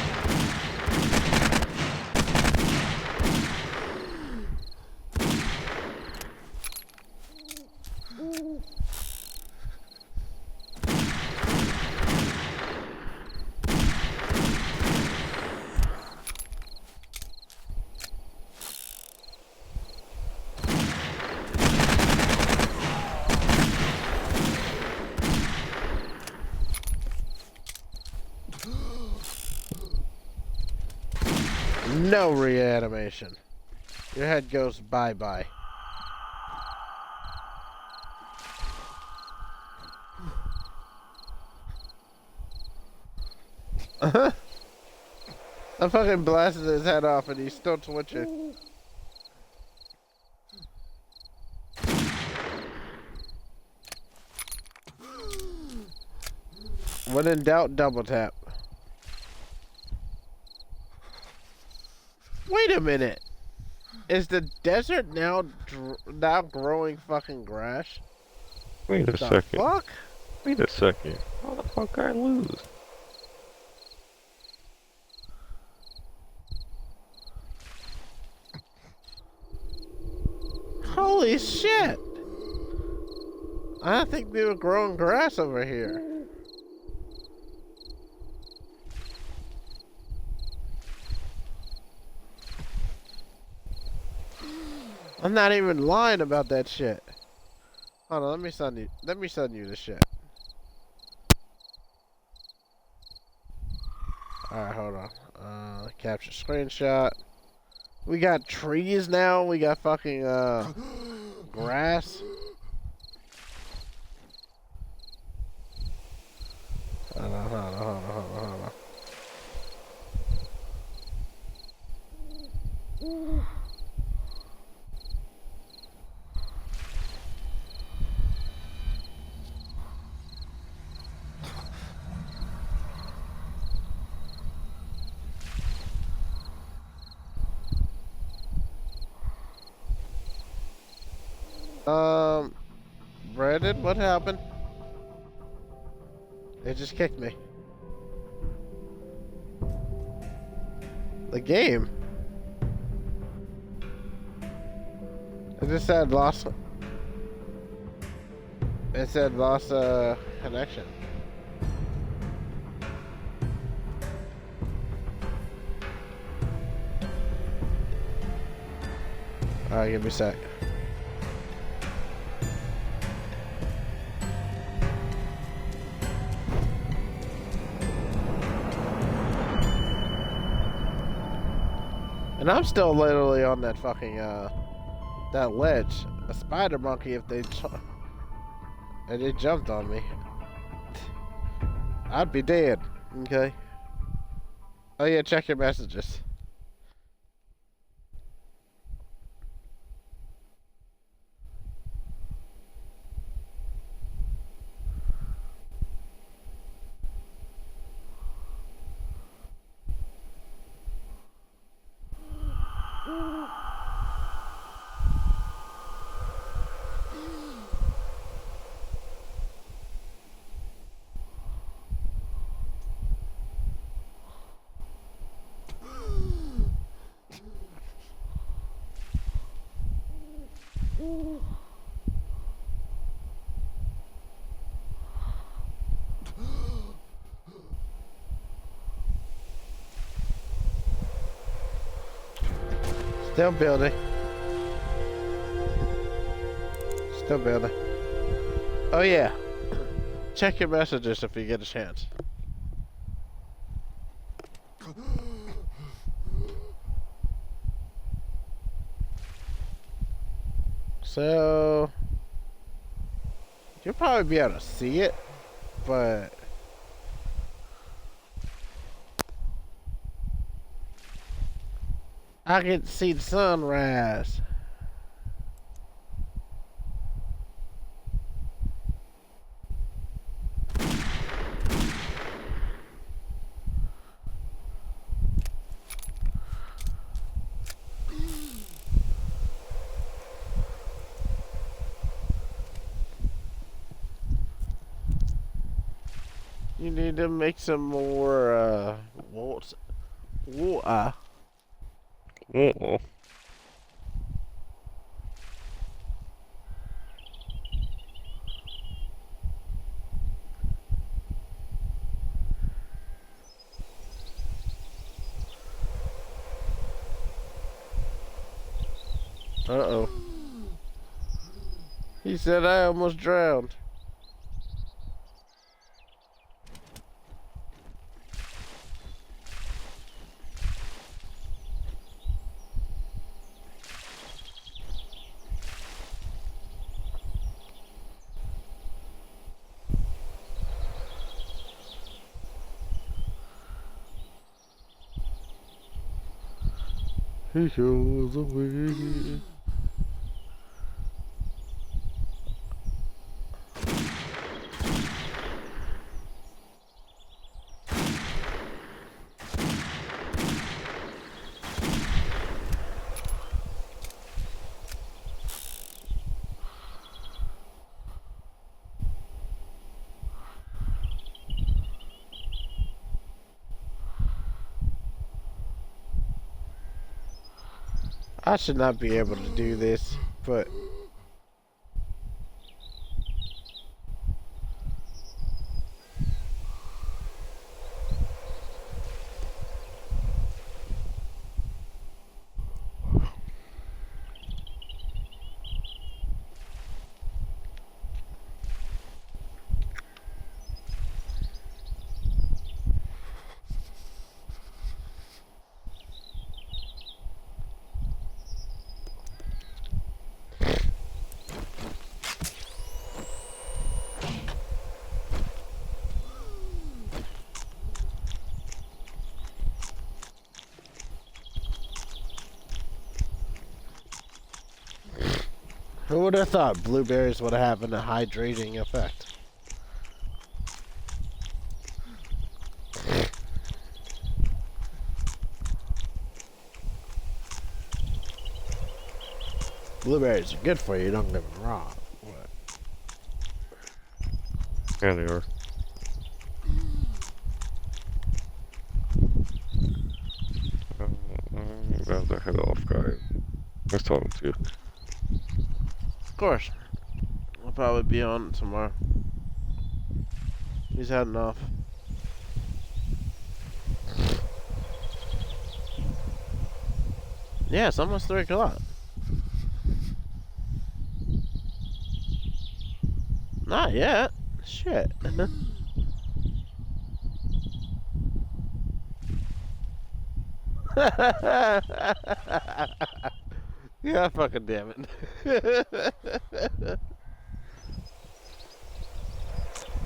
No reanimation. Your head goes bye-bye. I fucking blasted his head off and he's still twitching. When in doubt, double tap. Wait a minute. Is the desert now growing fucking grass? Wait a second. Fuck? Wait a second. How the fuck I lose? Holy shit! I don't think we were growing grass over here. I'm not even lying about that shit. Hold on, let me send you this shit. Alright, hold on. Capture screenshot. We got trees now, we got fucking grass. Hold on. Brandon, what happened? It just kicked me. The game? It just said lost. It said lost connection. Alright, give me a sec. And I'm still literally on that fucking, that ledge. A spider monkey, if they jumped on me, I'd be dead, okay? Oh yeah, check your messages. Still building. Still building. Oh yeah. Check your messages if you get a chance. So you'll probably be able to see it, but I can see the sunrise. You need to make some more water. Oh. Uh-oh. He said I almost drowned. He shows the way. I should not be able to do this, but who would have thought blueberries would have a hydrating effect? Blueberries are good for you, don't get me wrong. What? Yeah, they are. I'm about to head off, guys. Nice talking to you. Of course. I'll probably be on tomorrow. He's heading off. Yeah, it's almost 3 o'clock. Not yet. Shit. Yeah, fucking damn it.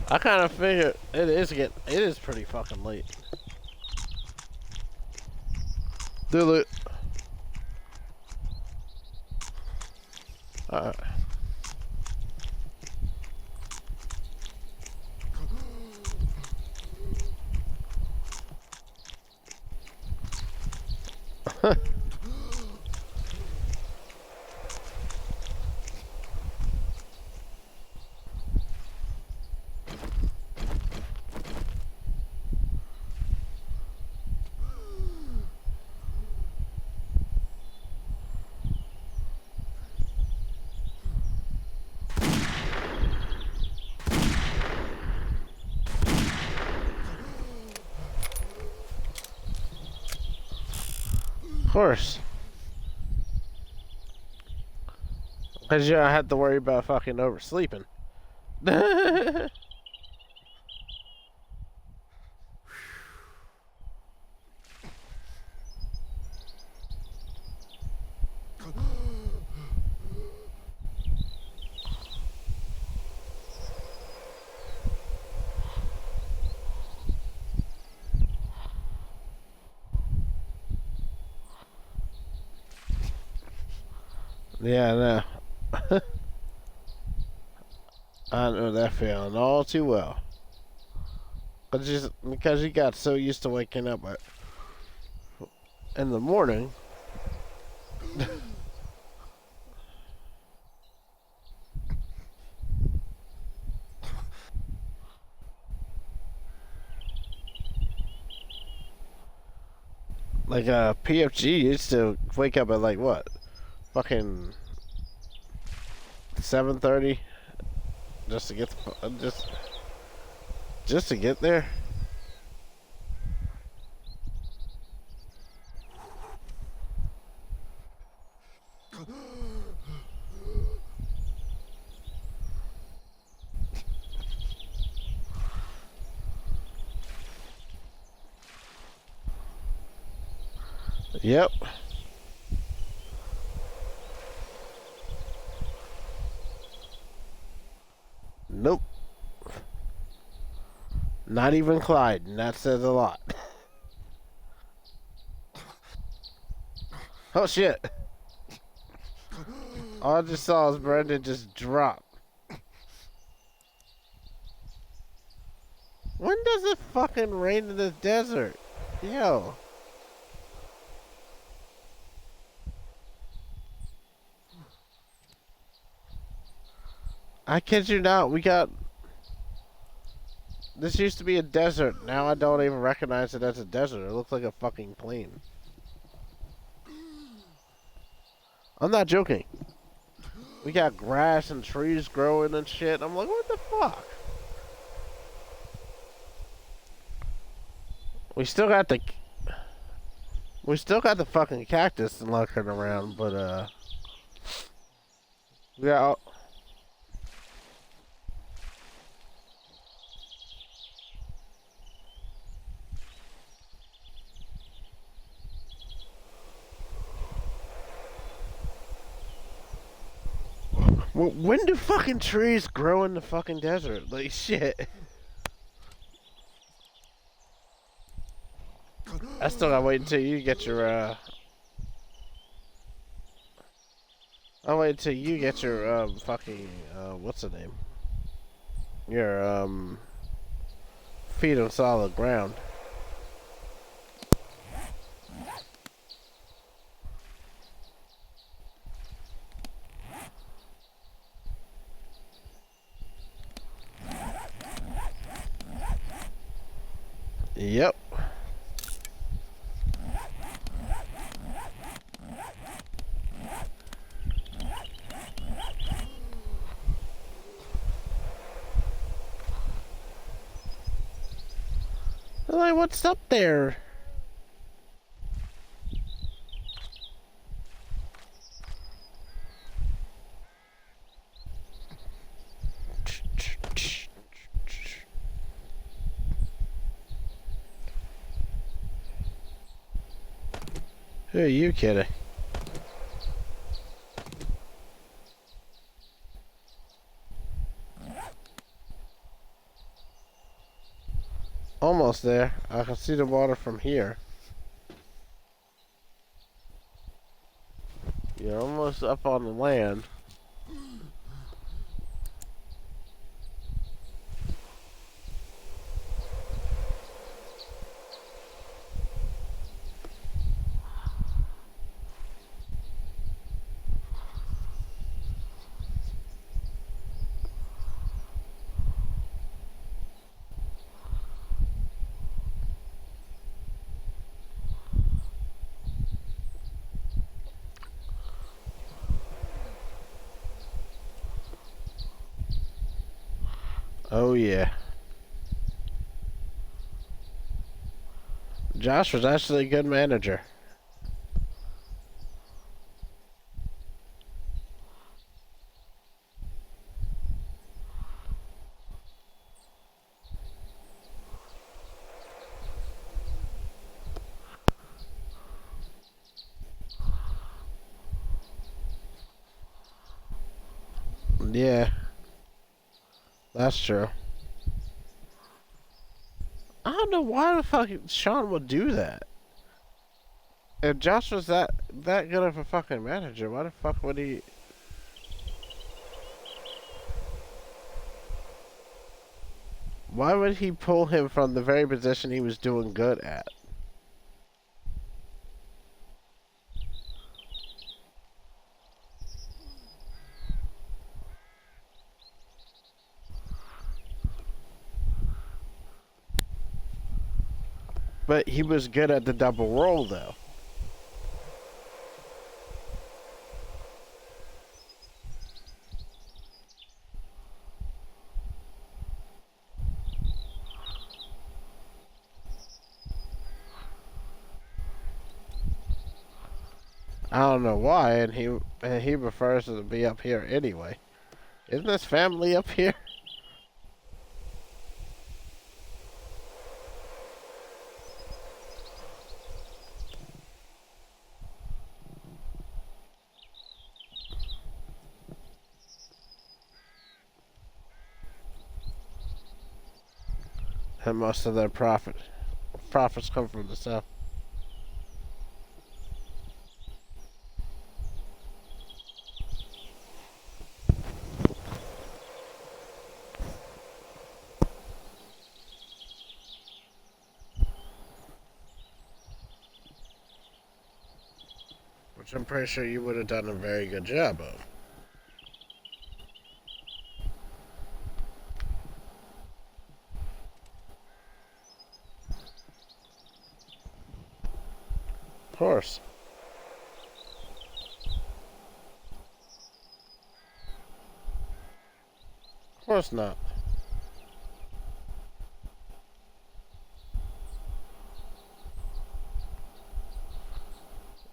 I kind of figured it is pretty fucking late. Do it. Alright. Of course. Because you don't have to worry about fucking oversleeping. Yeah, I know. I know that feeling all too well. Because you got so used to waking up in the morning. Like PFG used to wake up at like what? Fucking 7:30 just to get just to get there. Yep. Nope. Not even Clyde, and that says a lot. Oh shit. All I just saw is Brendan just drop. When does it fucking rain in the desert? Yo. I kid you not, this used to be a desert. Now I don't even recognize it as a desert. It looks like a fucking plain. I'm not joking. We got grass and trees growing and shit. I'm like, what the fuck? We still got the fucking cactus lurking around, but we got. When do fucking trees grow in the fucking desert? Like shit. I still gotta wait until you get your I'll wait until you get your fucking what's the name? Your feet on solid ground. Yep. Like, what's up there? Who are you kidding? Almost there. I can see the water from here. You're almost up on the land. Oh yeah. Josh was actually a good manager. Yeah. That's true. I don't know why the fuck Sean would do that. If Josh was that good of a fucking manager, why the fuck would he? Why would he pull him from the very position he was doing good at? But he was good at the double roll, though. I don't know why, and he prefers to be up here anyway. Isn't his family up here? And most of their profits come from the south. Which I'm pretty sure you would have done a very good job of. Of course. Of course not.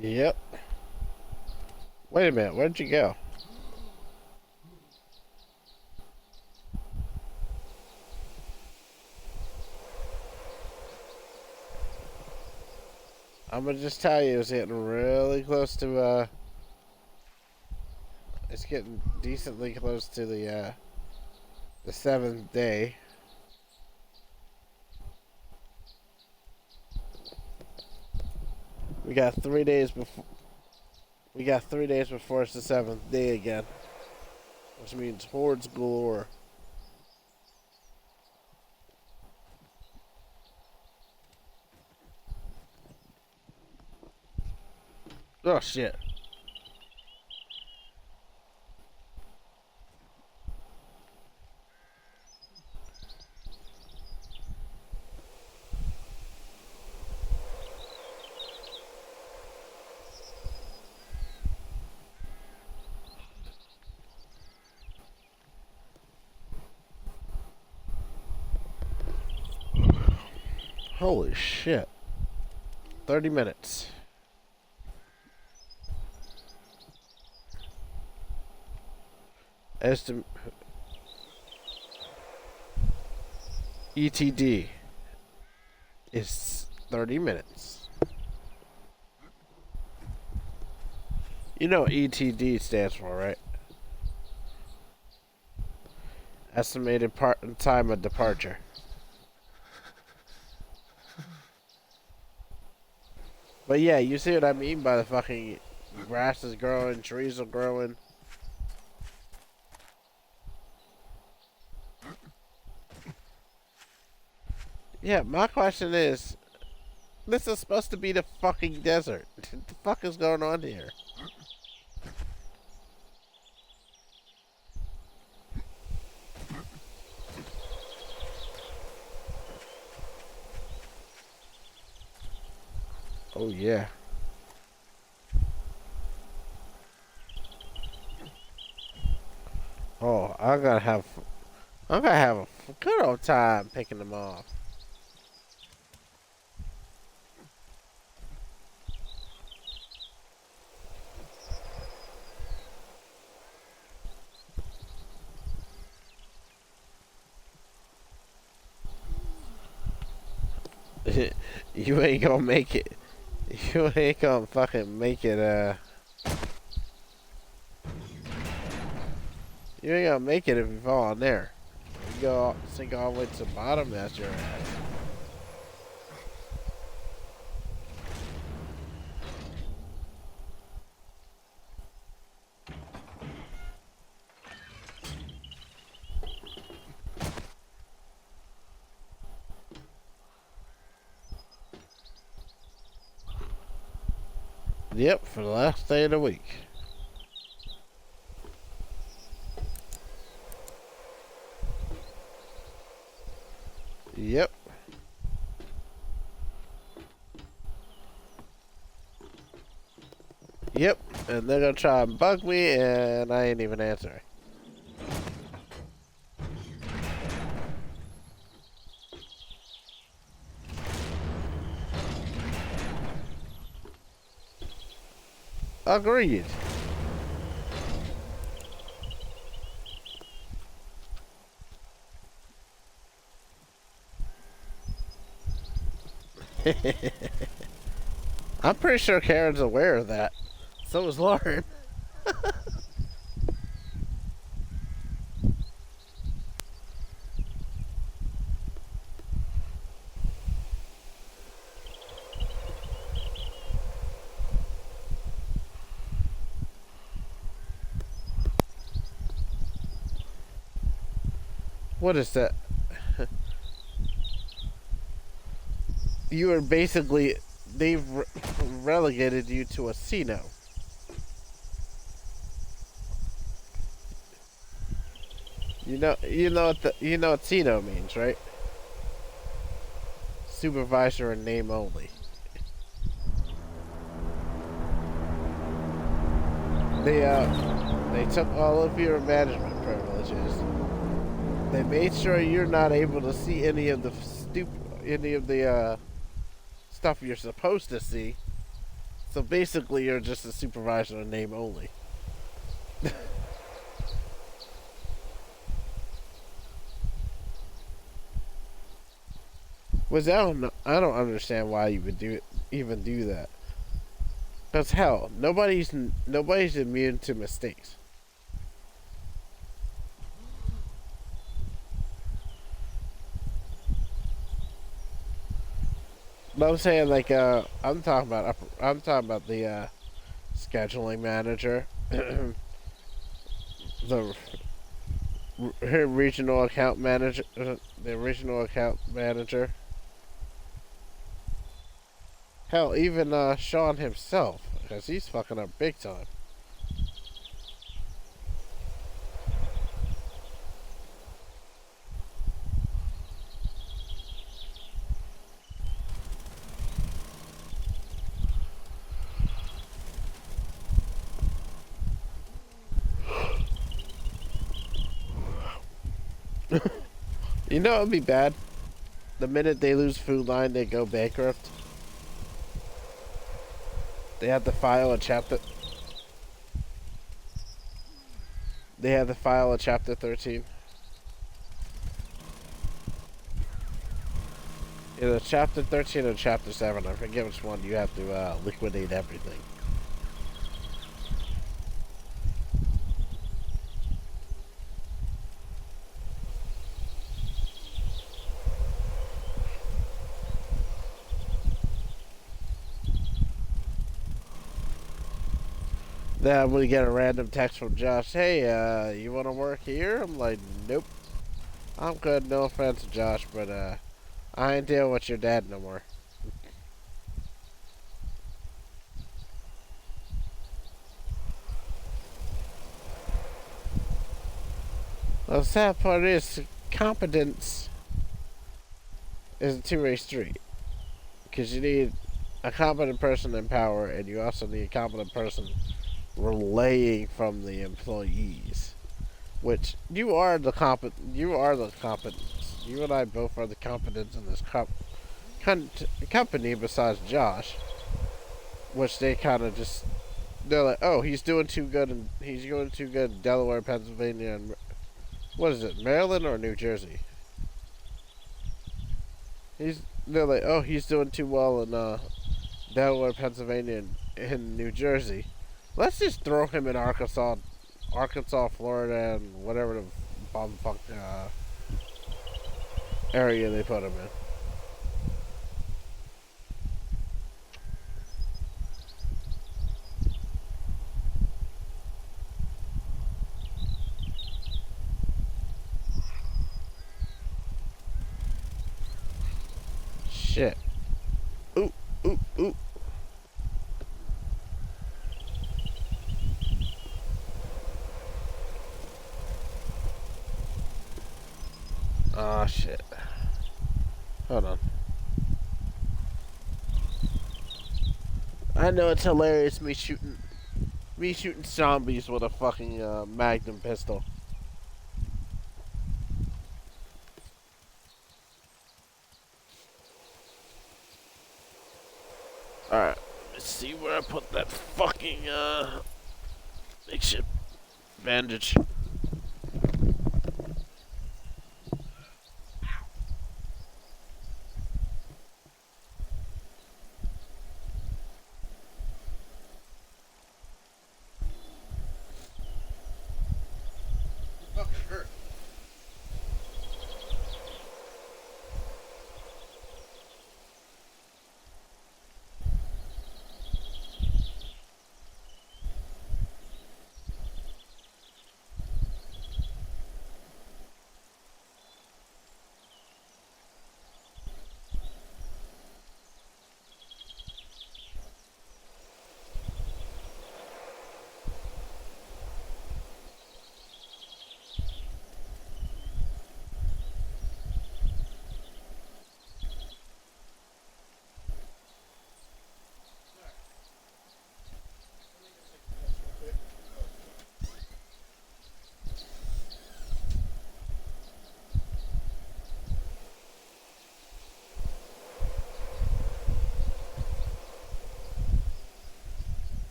Yep. Wait a minute, where'd you go? I'm gonna just tell you, it's getting really close to, it's getting decently close to the 7th day. We got 3 days before. We got 3 days before it's the 7th day again, which means hordes galore. Oh shit. Holy shit. 30 minutes. ETD is 30 minutes. You know what ETD stands for, right? Estimated time of departure. But yeah, you see what I mean by the fucking grass is growing, trees are growing. Yeah, my question is, this is supposed to be the fucking desert. What the fuck is going on here? Oh yeah. Oh, I'm gonna have a good old time picking them off. You ain't gonna make it. You ain't gonna fucking make it, you ain't gonna make it if you fall in there. You go sink all the way to the bottom, that's your ass. Yep, for the last day of the week. Yep. Yep, and they're gonna try and bug me, and I ain't even answering. Agreed. I'm pretty sure Karen's aware of that. So is Lauren. What is that? You are basically... They've relegated you to a C-No. You know what C-No means, right? Supervisor in name only. They took all of your management privileges. They made sure you're not able to see any of the stuff you're supposed to see. So basically, you're just a supervisor in name only. Which I don't understand why you would even do that. Cause hell, nobody's immune to mistakes. But I'm saying, like, I'm talking about the scheduling manager, her regional account manager, the regional account manager. Hell, even Sean himself, because he's fucking up big time. You know what would be bad? The minute they lose Food Line, they go bankrupt. They have to file a chapter. They have to file a chapter 13. Either chapter 13 or chapter 7. I forget which one. You have to liquidate everything. Then we get a random text from Josh. Hey, you want to work here? I'm like, nope. I'm good. No offense, Josh, but I ain't dealing with your dad no more. The sad part is, competence is a two-way street. Because you need a competent person in power, and you also need a competent person relaying from the employees. Which, you are the competence. You and I both are the competence in this company besides Josh. Which they kind of just... They're like, oh, he's doing too good in Delaware, Pennsylvania, and... What is it, Maryland or New Jersey? They're like, oh, he's doing too well in Delaware, Pennsylvania, and New Jersey. Let's just throw him in Arkansas, Florida, and whatever the bumfuck area they put him in. Shit. Ooh, ooh, ooh. shit. Hold on. I know it's hilarious me shooting zombies with a fucking Magnum pistol. Alright, let's see where I put that fucking makeshift bandage.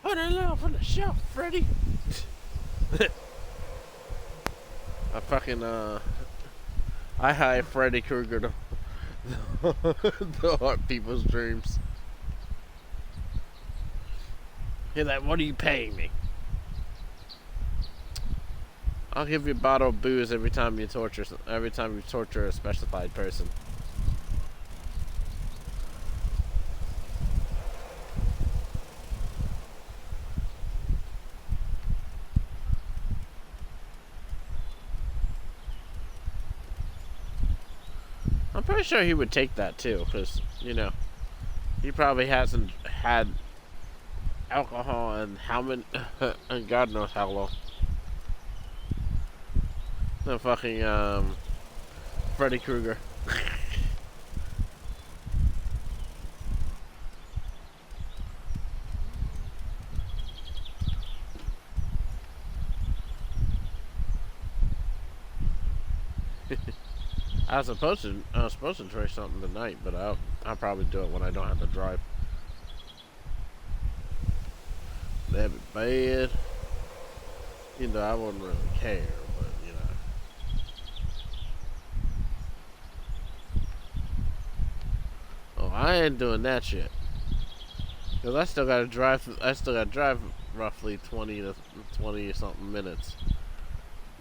Put it off on the shelf, Freddy. I fucking I hire Freddy Krueger to haunt people's dreams. Hear that? What are you paying me? I'll give you a bottle of booze every time you torture a specified person. I'm pretty sure he would take that too, because, you know, he probably hasn't had alcohol and how many, and God knows how long. The fucking, Freddy Krueger. I was supposed to try something tonight, but I'll probably do it when I don't have to drive. That'd be bad. You know, I wouldn't really care, but you know. Oh, I ain't doing that shit. Cause I still gotta drive. Roughly 20 something minutes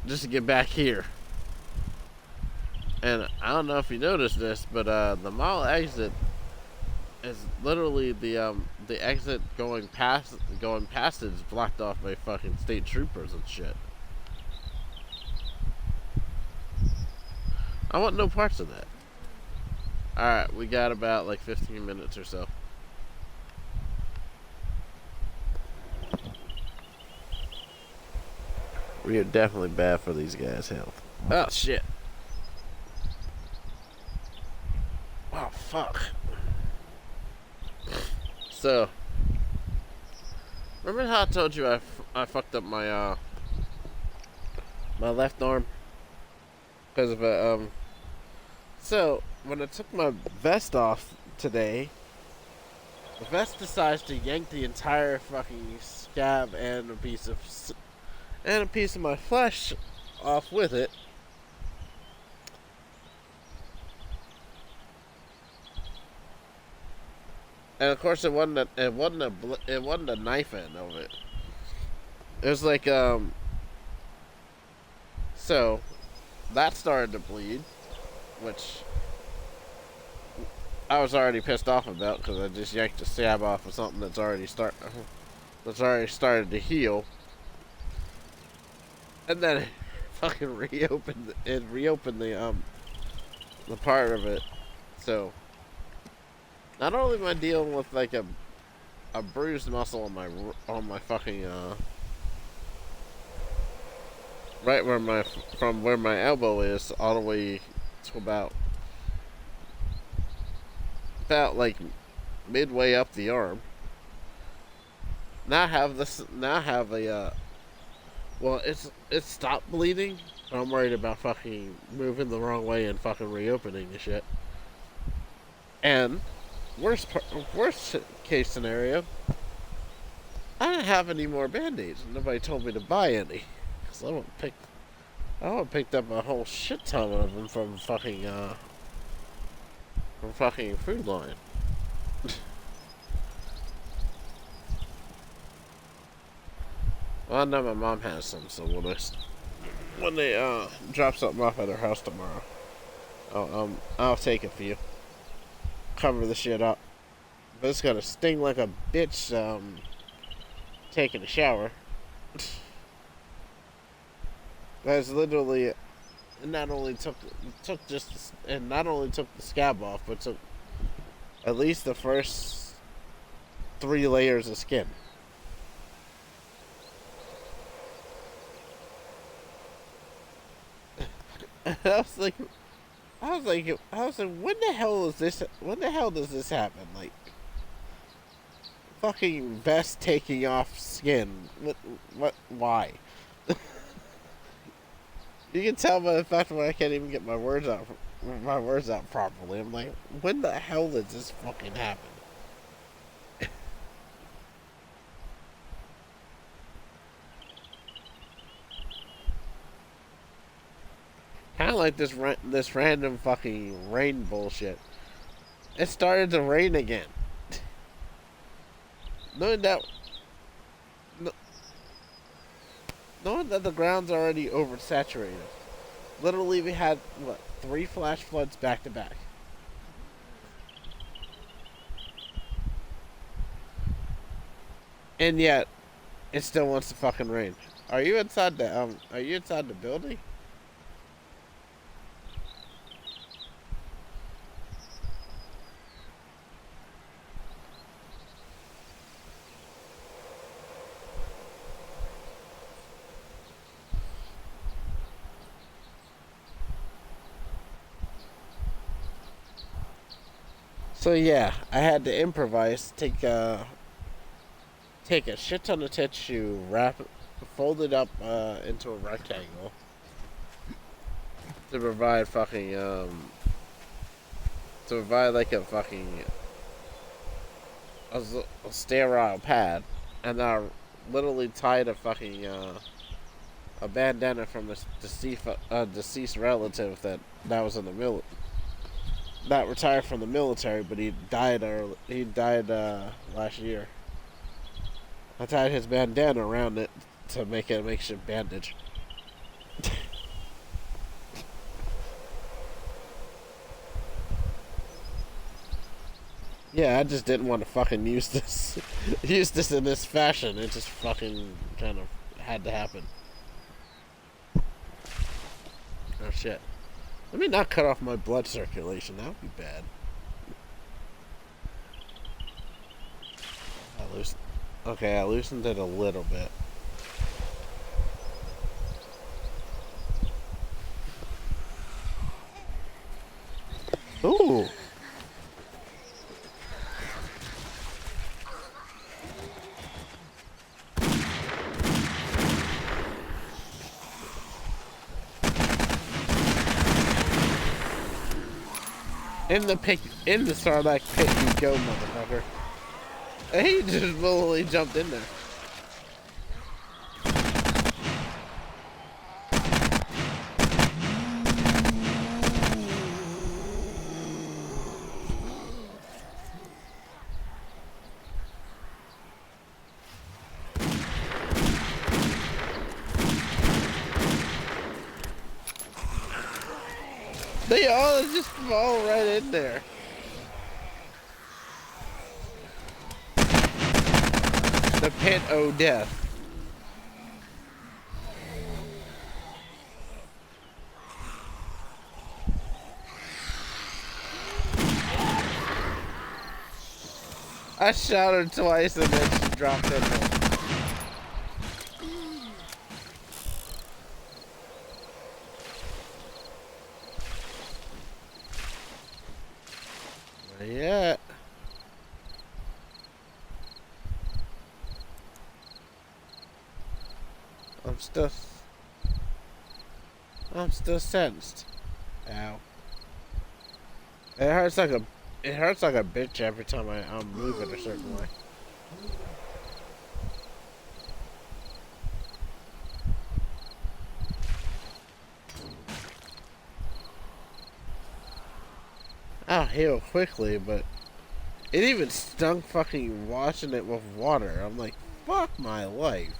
just to get back here. And I don't know if you noticed this, but the mall exit is literally the exit going past it is blocked off by fucking state troopers and shit. I want no parts of that. Alright, we got about like 15 minutes or so. We are definitely bad for these guys' health. Oh shit. Oh, fuck. So, remember how I told you fucked up my my left arm because of a So when I took my vest off today, the vest decides to yank the entire fucking scab and a piece of my flesh off with it. And of course, it wasn't a knife end of it. It was like so that started to bleed, which I was already pissed off about because I just yanked the scab off of something that's already started to heal, and then it fucking reopened the part of it. So not only am I dealing with like a bruised muscle on my fucking right from where my elbow is all the way to about like midway up the arm. Now I have a well, it's stopped bleeding, but I'm worried about fucking moving the wrong way and fucking reopening the shit. And worst case scenario, I don't have any more band-aids. Nobody told me to buy any, cause I would picked up a whole shit ton of them from fucking Food Lion. Well, I know my mom has some, so when they drop something off at her house tomorrow, I'll take a few. Cover the shit up. But it's gonna sting like a bitch taking a shower. That's literally it. It not only took the scab off, but took at least the first 3 layers of skin. I was like, when the hell does this happen? Like, fucking vest taking off skin. Why? You can tell by the fact that I can't even get my words out properly. I'm like, when the hell does this fucking happen? Kind of like this random fucking rain bullshit. It started to rain again. Knowing that the ground's already oversaturated. Literally, we had, 3 flash floods back to back. And yet, it still wants to fucking rain. Are you inside the building? So yeah, I had to improvise, take a shit ton of tissue, fold it up into a rectangle to provide like a fucking a sterile pad, and I literally tied a fucking a bandana from a deceased relative that was in the military. Not retired from the military, but he died last year. I tied his bandana around it to make it a makeshift bandage. Yeah, I just didn't want to fucking use this in this fashion. It just fucking kind of had to happen. Oh shit. Let me not cut off my blood circulation. That would be bad. I loosened it a little bit. Ooh. In the Sarlacc pit you go, motherfucker. He just literally jumped in there. They all just fall right in there. The pit o' death. I shot her twice and then she dropped in there. Yeah. I'm still sensed. Ow. It hurts like a bitch every time I move it a certain way. I'll heal quickly, but it even stunk fucking washing it with water. I'm like, fuck my life.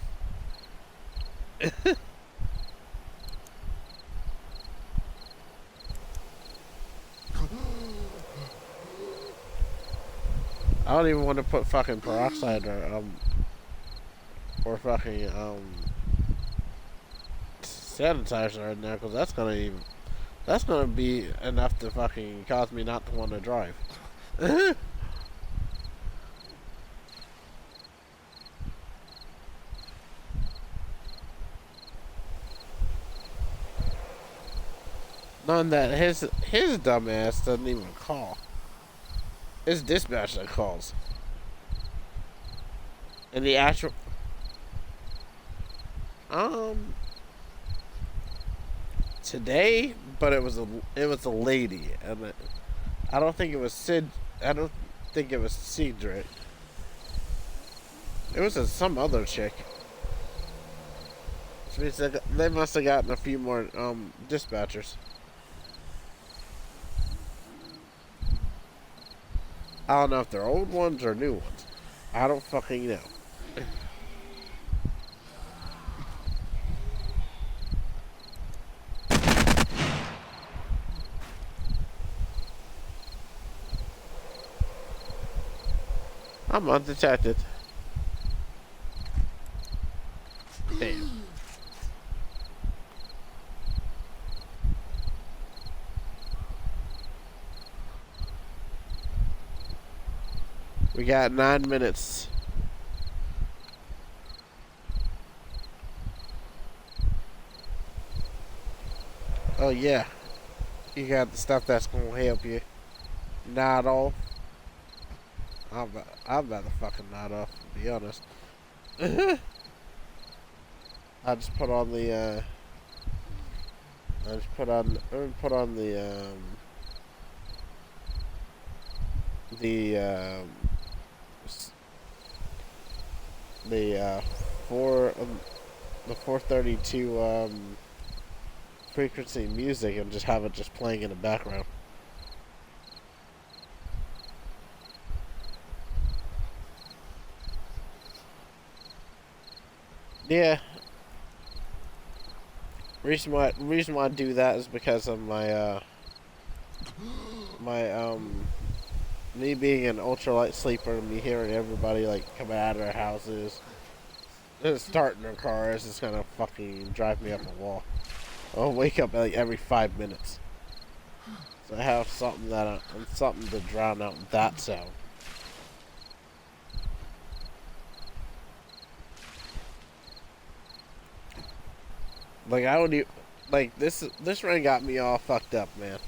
I don't even want to put fucking peroxide or fucking sanitizer in there, because that's gonna be enough to fucking cause me not to want to drive. None that his dumbass doesn't even call. It's dispatch that calls. And the actual today, but it was a lady, and I don't think it was Sid. I don't think it was Cedric. It was some other chick. Which means they must have gotten a few more dispatchers. I don't know if they're old ones or new ones. I don't fucking know. I'm undetected. Damn. We got 9 minutes. Oh yeah. You got the stuff that's gonna help you nod off. I'm about to fucking nod off, to be honest. I just put on the the 432 frequency music and just have it just playing in the background. Yeah. Reason why I do that is because of my me being an ultralight sleeper and me hearing everybody like coming out of their houses and starting their cars is gonna fucking drive me up a wall. I'll wake up like every 5 minutes. So I have something something to drown out that sound. Like I don't even like this rain got me all fucked up, man.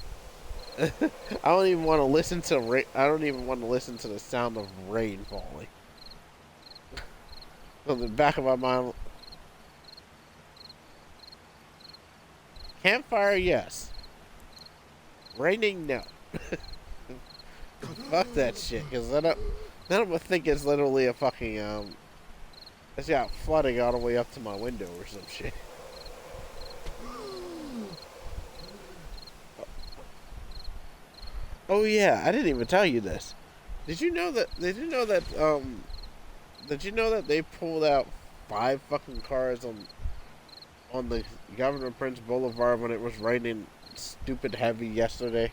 I don't even want to listen to I don't even want to listen to the sound of rain falling. On the back of my mind, campfire, yes. Raining, no. Fuck that shit, because then I'm gonna think it's literally a fucking, it's got flooding all the way up to my window or some shit. Oh yeah, I didn't even tell you this. Did you know that they pulled out 5 fucking cars on the Governor Prince Boulevard when it was raining stupid heavy yesterday?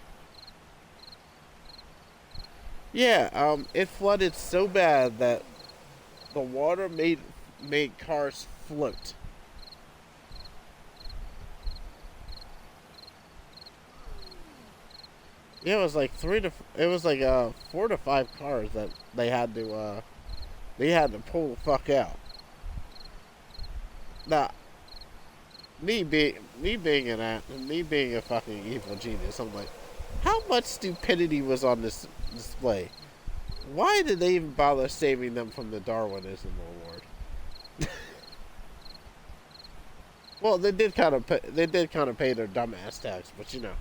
Yeah, it flooded so bad that the water made cars float. Yeah, it was like 4 to 5 cars that they had to pull the fuck out. Now, me being a fucking evil genius, I'm like, how much stupidity was on this display? Why did they even bother saving them from the Darwinism award? Well, they did kind of pay their dumbass tax, but you know.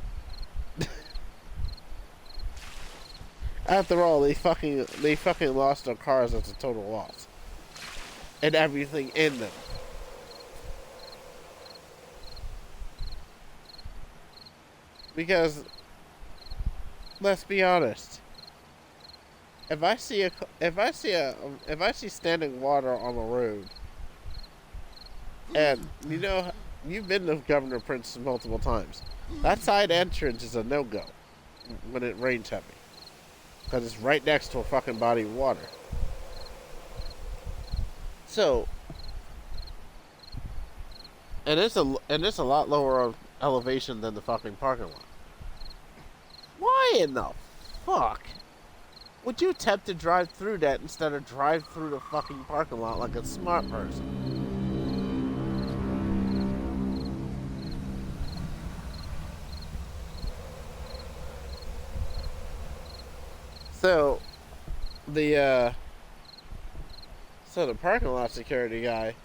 After all, they fucking lost their cars as a total loss. And everything in them. Because, let's be honest. If I see standing water on the road, and you know, you've been to Governor Prince multiple times, that side entrance is a no-go when it rains heavy. Because it's right next to a fucking body of water. So, and it's a lot lower elevation than the fucking parking lot. Why in the fuck would you attempt to drive through that instead of drive through the fucking parking lot like a smart person? So, the parking lot security guy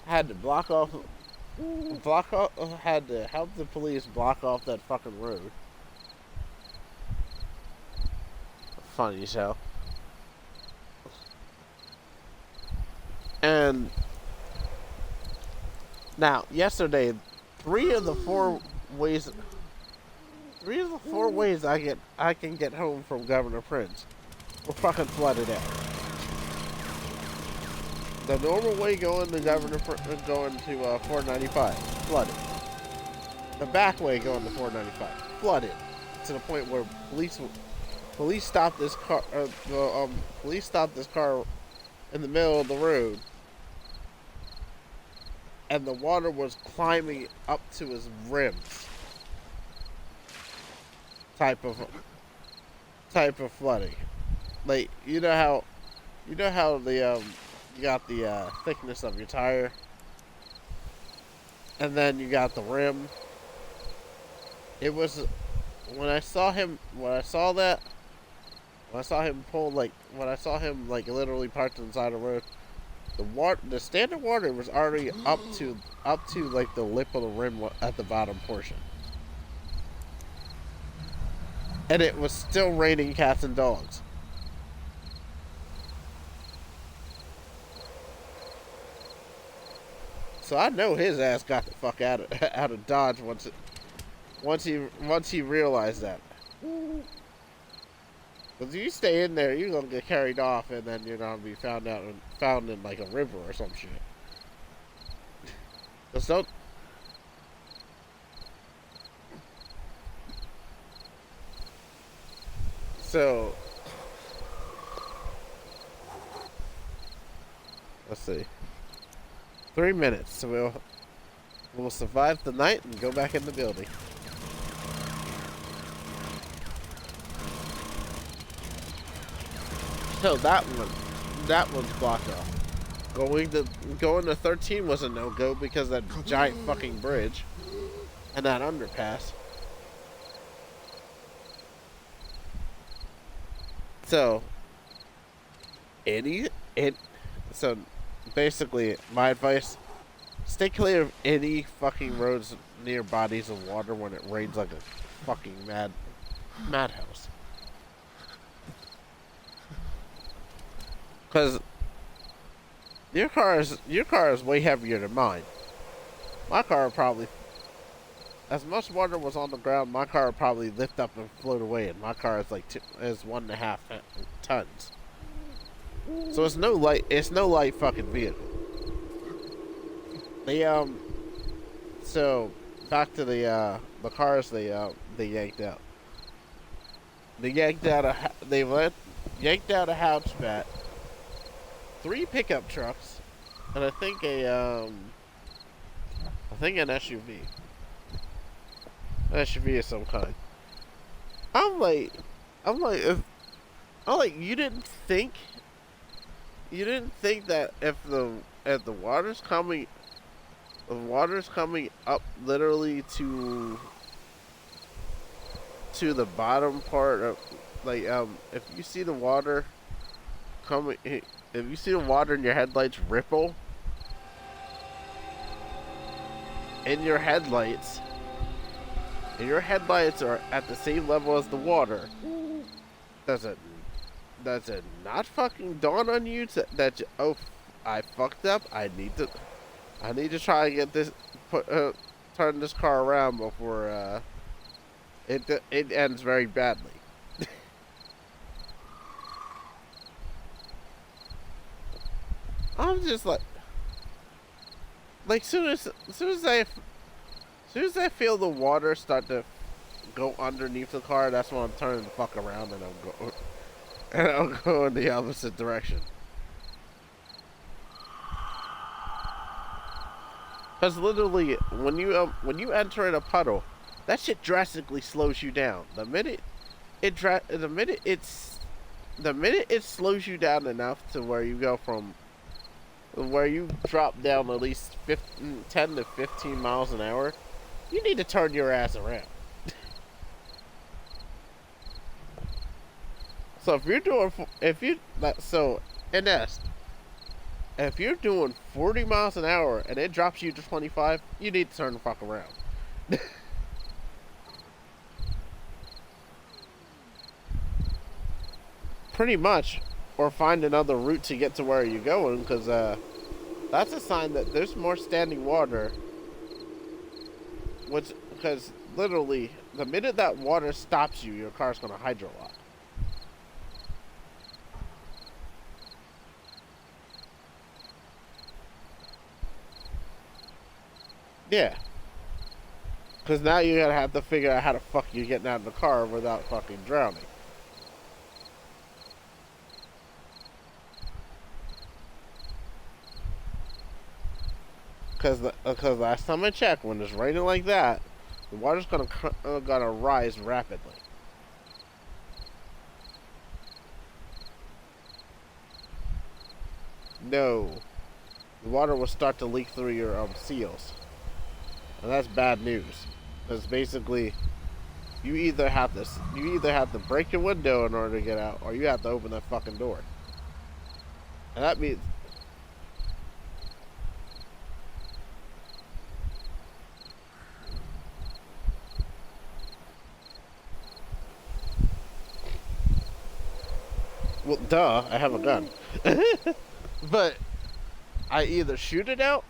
had to had to help the police block off that fucking road. Funny as hell. And now, yesterday, 3 of the 4 ways I can get home from Governor Prince were fucking flooded out. The normal way going to 495, flooded. The back way going to 495, flooded. To the point where police stopped this car. Police stopped this car in the middle of the road, and the water was climbing up to his rims. Type of flooding. Like, you know how the you got the thickness of your tire, and then you got the rim. It was when I saw him literally parked on the side of the road. The standard water was already up to like the lip of the rim at the bottom portion. And it was still raining cats and dogs. So I know his ass got the fuck out of Dodge once he realized that. Because if you stay in there, you're gonna get carried off, and then you're gonna be found in like a river or some shit. Just don't. So, let's see. 3 minutes, so we'll survive the night and go back in the building. So that one's blocked off. Going to 13 was a no-go because of that giant fucking bridge and that underpass. So, so basically, my advice, stay clear of any fucking roads near bodies of water when it rains like a fucking madhouse. Cause your car is way heavier than mine. My car would probably, as much water was on the ground, my car would probably lift up and float away, and my car is like is 1.5 tons. So it's no light fucking vehicle. So back to the cars they yanked out. They yanked out a hatchback, 3 pickup trucks, and I think an SUV. An SUV of some kind. I'm like, you didn't think that if the water's coming up literally to the bottom part of, like, if you see the water coming, if you see the water in your headlights ripple in your headlights, and your headlights are at the same level as the water, does it not fucking dawn on you that oh, I fucked up, I need to try and get this turn this car around before it ends very badly. I'm just like soon as I feel the water start to go underneath the car, that's when I'm turning the fuck around and I'll go in the opposite direction. Because literally, when you enter in a puddle, that shit drastically slows you down. The minute it slows you down enough to where you go from where you drop down at least 10 to 15 miles an hour, you need to turn your ass around. So if you're doing doing 40 miles an hour and it drops you to 25, you need to turn the fuck around. Pretty much, or find another route to get to where you're going, because that's a sign that there's more standing water. Because literally, the minute that water stops you, your car's gonna hydrolock. Yeah. Because now you're gonna have to figure out how the fuck you're getting out of the car without fucking drowning. Because last time I checked, when it's raining like that, the water's gonna rise rapidly. No, the water will start to leak through your seals, and that's bad news. Because basically, you either have to break your window in order to get out, or you have to open that fucking door. And that means. Well, duh, I have a gun. But I either shoot it out,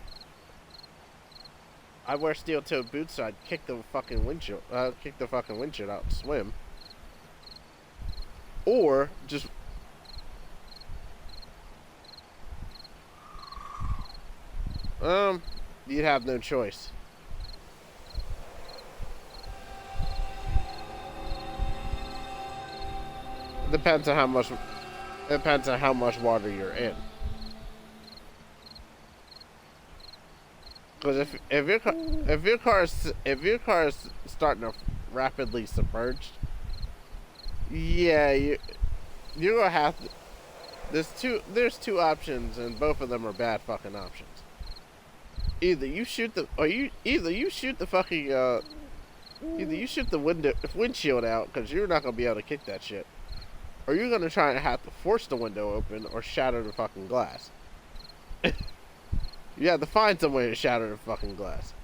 I wear steel-toed boots so I'd kick the fucking windshield out and swim. Or just you'd have no choice. Depends on how much water you're in. Because if your car is starting to rapidly submerge, yeah, you're gonna have to. There's two options, and both of them are bad fucking options. Either you shoot the windshield out, because you're not gonna be able to kick that shit. Or you're gonna try and have to force the window open or shatter the fucking glass. You have to find some way to shatter the fucking glass.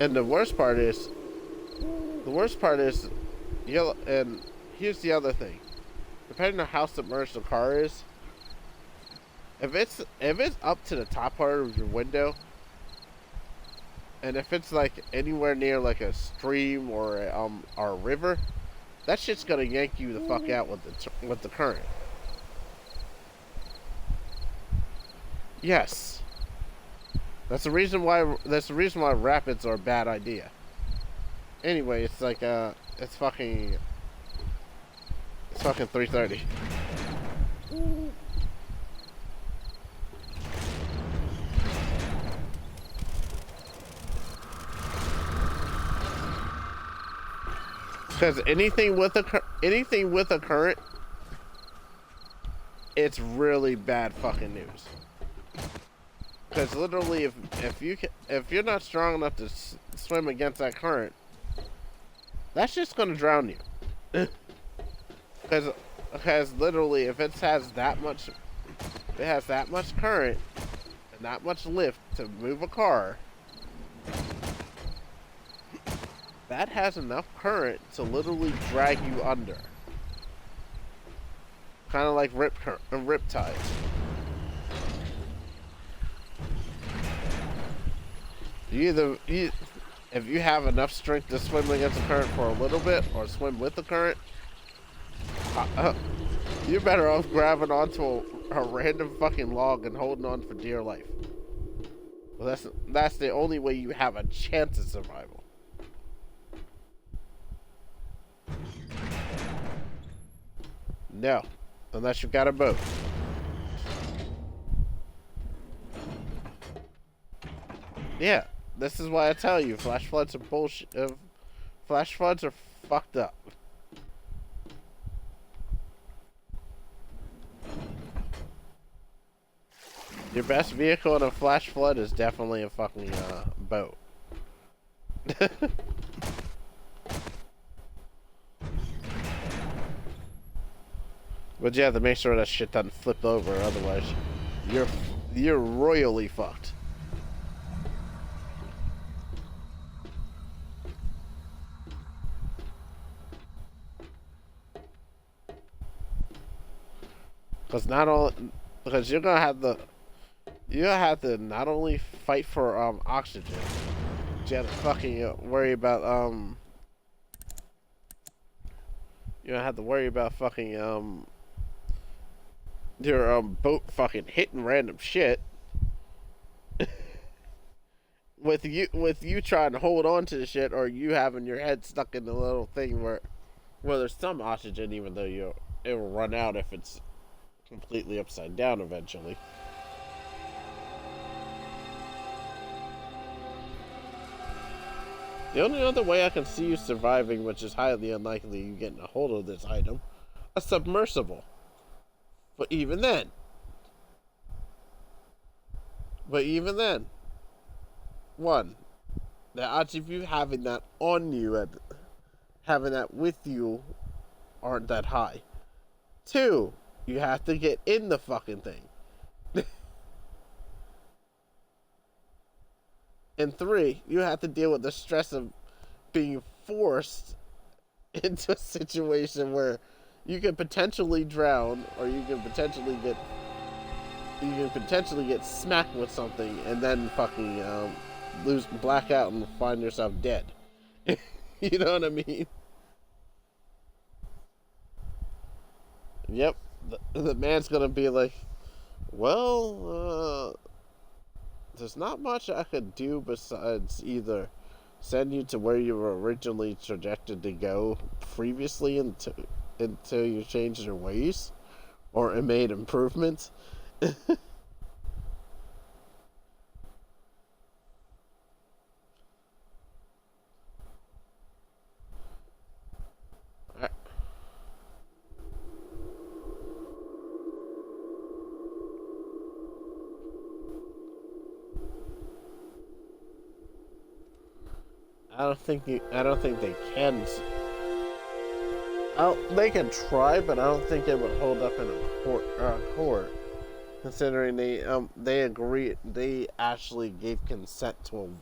And the worst part is and here's the other thing. Depending on how submerged the car is, if it's up to the top part of your window, and if it's like anywhere near like a stream or a river, that shit's gonna yank you the fuck out with the current. Yes, that's the reason why. That's the reason why rapids are a bad idea. Anyway, it's like it's fucking 3:30. Because anything with a current, it's really bad fucking news. Because literally, if you're not strong enough to swim against that current, that's just gonna drown you. Because literally, if it has that much current and that much lift to move a car, that has enough current to literally drag you under. Kind of like rip tides. If you have enough strength to swim against the current for a little bit, or swim with the current, you're better off grabbing onto a random fucking log and holding on for dear life. Well, that's the only way you have a chance of survival. No, unless you've got a boat. Yeah, this is why I tell you, flash floods are bullshit. Flash floods are fucked up. Your best vehicle in a flash flood is definitely a fucking boat. But you have to make sure that shit doesn't flip over, otherwise you're royally fucked. Because you're gonna have to not only fight for oxygen, but you have to fucking worry about you don't have to worry about fucking your boat fucking hitting random shit. with you trying to hold on to the shit, or you having your head stuck in the little thing where there's some oxygen, even though it will run out if it's completely upside down eventually. The only other way I can see you surviving, which is highly unlikely you getting a hold of this item, a submersible. But even then, one, the odds of you having that on you and having that with you aren't that high. Two, you have to get in the fucking thing. And three, you have to deal with the stress of being forced into a situation where you can potentially drown, or you can potentially get smacked with something and then fucking black out and find yourself dead. You know what I mean? Yep. The man's gonna be like, well, there's not much I could do besides either send you to where you were originally projected to go previously until you changed your ways or made improvements. I don't think they can. They can try, but I don't think they would hold up in a court. Considering they agree, they actually gave consent to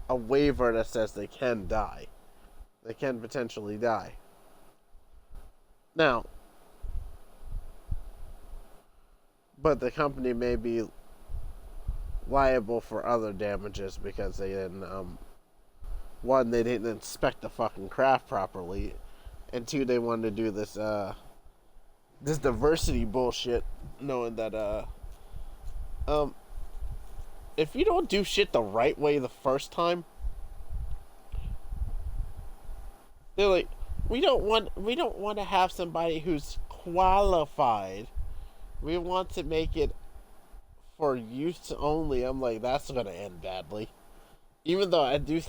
a waiver that says they can die. They can potentially die. Now, but the company may be liable for other damages because they didn't, one, they didn't inspect the fucking craft properly, and two, they wanted to do this diversity bullshit, knowing that, if you don't do shit the right way the first time, they're like, we don't want to have somebody who's qualified. We want to make it for use only. I'm like, that's gonna end badly. Even though I do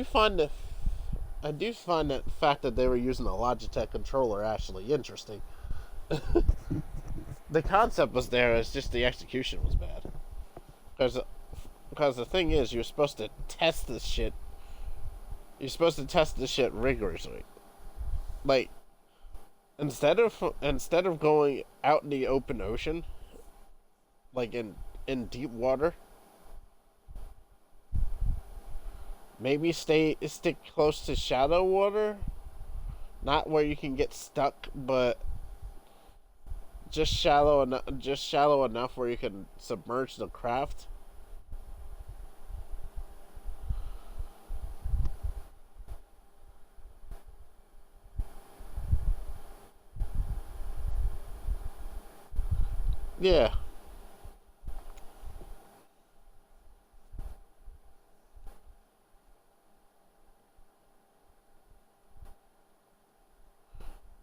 find the fact that they were using a Logitech controller actually interesting. The concept was there, it's just the execution was bad. Because the thing is, you're supposed to test this shit. You're supposed to test this shit rigorously. Like, instead of going out in the open ocean, like in deep water, maybe stick close to shallow water, not where you can get stuck, but just shallow enough where you can submerge the craft. Yeah.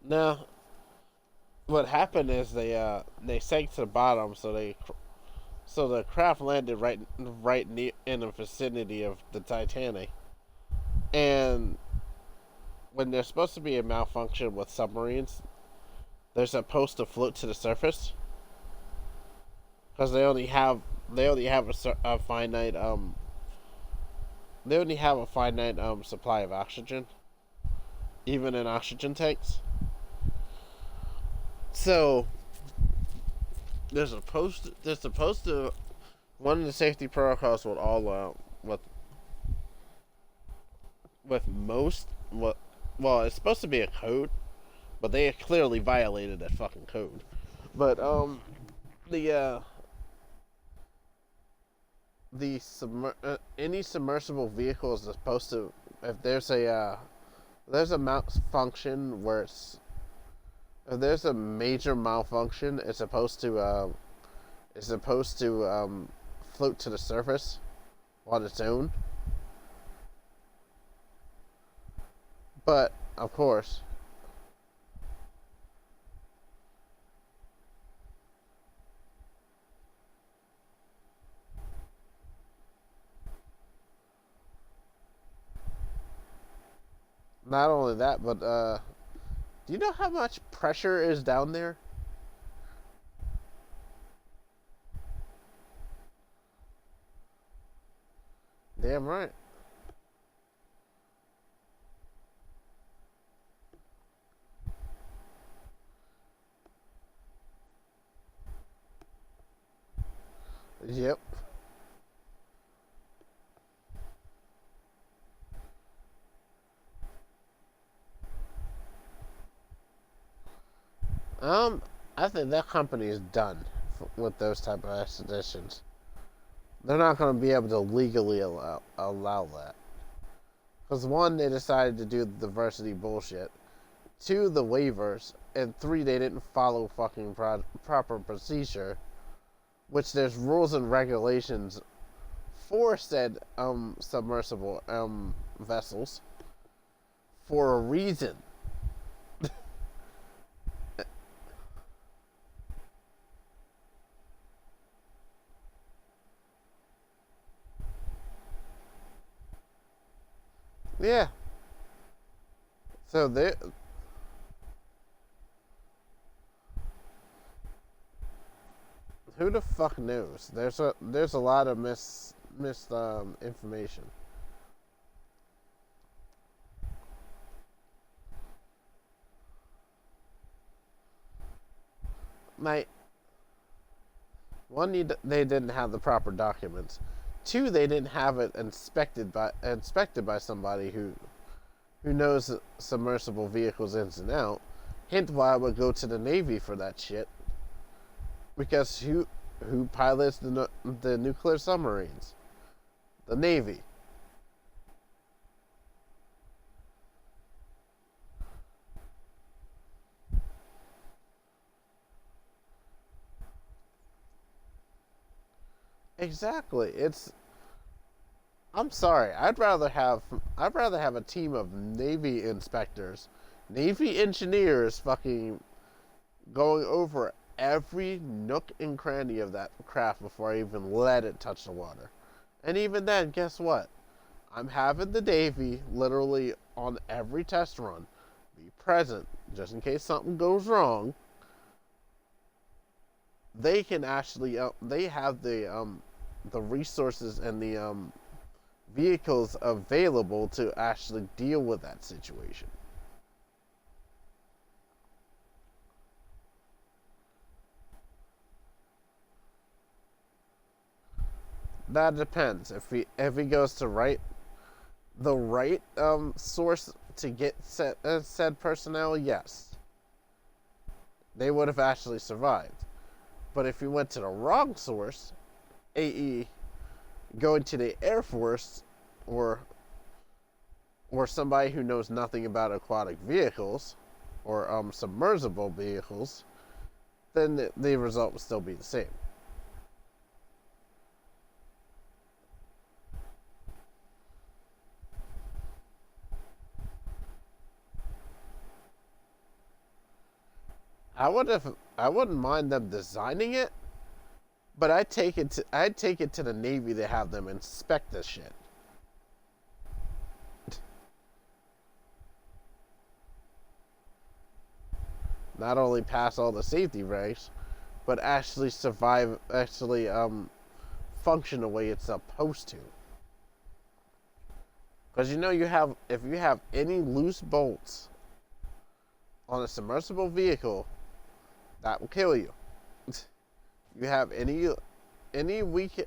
Now, what happened is they sank to the bottom, so the craft landed right in the vicinity of the Titanic, and when there's supposed to be a malfunction with submarines, they're supposed to float to the surface because they only have a finite supply of oxygen, even in oxygen tanks. So they're supposed to one of the safety protocols with all with most what well, it's supposed to be a code, but they clearly violated that fucking code. But the any submersible vehicle is supposed to, if there's a malfunction where if there's a major malfunction, it's supposed to float to the surface on its own. But of course, not only that, but do you know how much pressure is down there? Damn right. Yep. I think that company is done with those type of extraditions. They're not going to be able to legally allow that. Because one, they decided to do the diversity bullshit. Two, the waivers. And three, they didn't follow fucking proper procedure. Which there's rules and regulations for said submersible vessels for a reason. Yeah. So they. Who the fuck knows? There's a lot of missed information. Like, one, they didn't have the proper documents. Two, they didn't have it inspected by somebody who who knows submersible vehicles ins and out. Hint why I would go to the Navy for that shit. Because who pilots the nuclear submarines? The Navy. Exactly. I'm sorry. I'd rather have a team of Navy inspectors, Navy engineers fucking going over every nook and cranny of that craft before I even let it touch the water. And even then, guess what? I'm having the Navy literally on every test run be present just in case something goes wrong. They can actually they have the resources and the vehicles available to actually deal with that situation. That depends. If he goes to the right source to get said personnel, yes, they would have actually survived. But if he went to the wrong source, i.e., going to the Air Force or somebody who knows nothing about aquatic vehicles or submersible vehicles, then the result would still be the same. I wouldn't mind them designing it, but I'd take it to the Navy to have them inspect this shit. Not only pass all the safety regs, but actually function the way it's supposed to. Because if you have any loose bolts on a submersible vehicle, that will kill you. You have any weak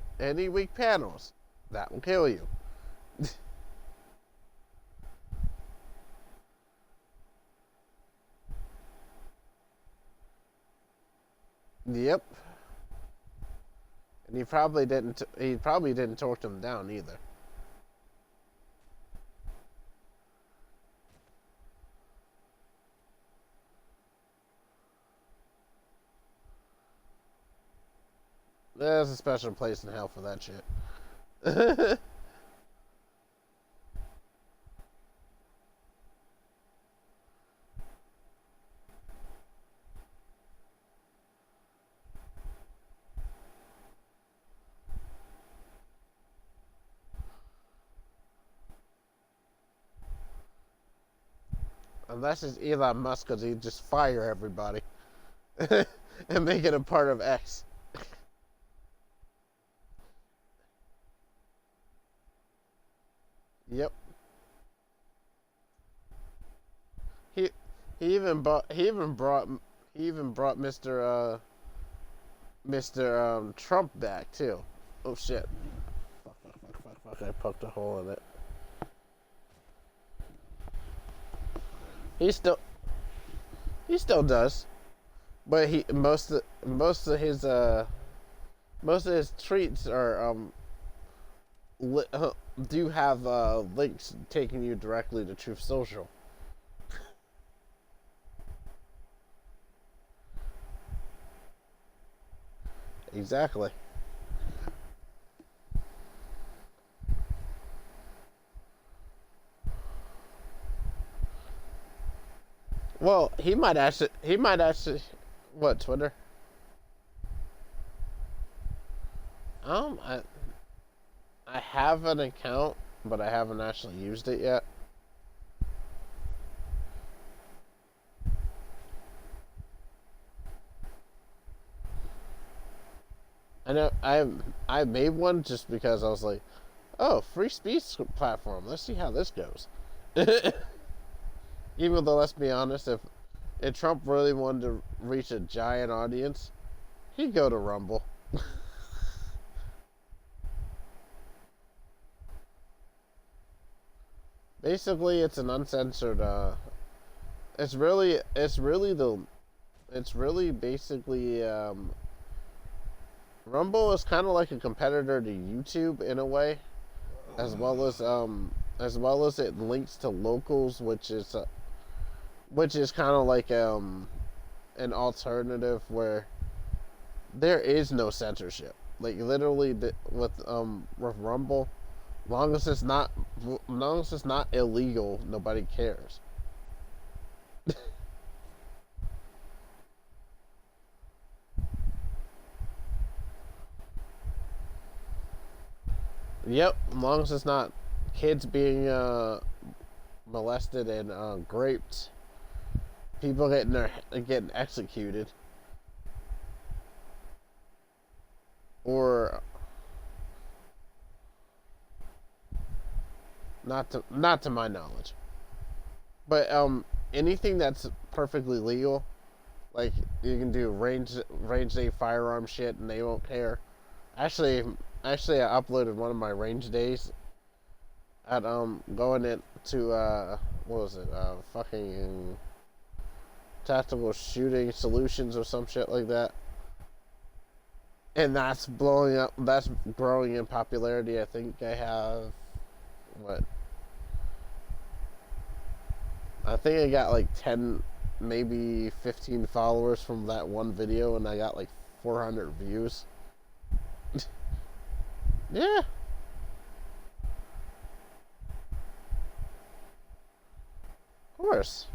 panels, that will kill you. Yep. And he probably didn't torch them down either. There's a special place in hell for that shit. Unless it's Elon Musk, because he'd just fire everybody and make it a part of X. Yep. He he even brought Mr. Trump back too. Oh shit! Fuck! I poked a hole in it. He still does, but most of his tweets are do have links taking you directly to Truth Social. Exactly. Well, he might actually, what, Twitter? I have an account, but I haven't actually used it yet. I know I made one just because I was like, oh, free speech platform. Let's see how this goes. Even though, let's be honest, if Trump really wanted to reach a giant audience, he'd go to Rumble. Basically, it's an uncensored. It's really basically. Rumble is kind of like a competitor to YouTube in a way, as well as it links to locals, which is kind of like an alternative where there is no censorship. Like literally with Rumble, long as it's not illegal, nobody cares. Yep, as long as it's not kids being molested and raped, people getting executed, or not to my knowledge. But anything that's perfectly legal, like you can do range day firearm shit and they won't care. Actually, I uploaded one of my range days at going into what was it? Fucking tactical shooting solutions or some shit like that. And that's blowing up. That's growing in popularity. I think I have what? I think I got like 10, maybe 15 followers from that one video, and I got like 400 views. Yeah. Of course.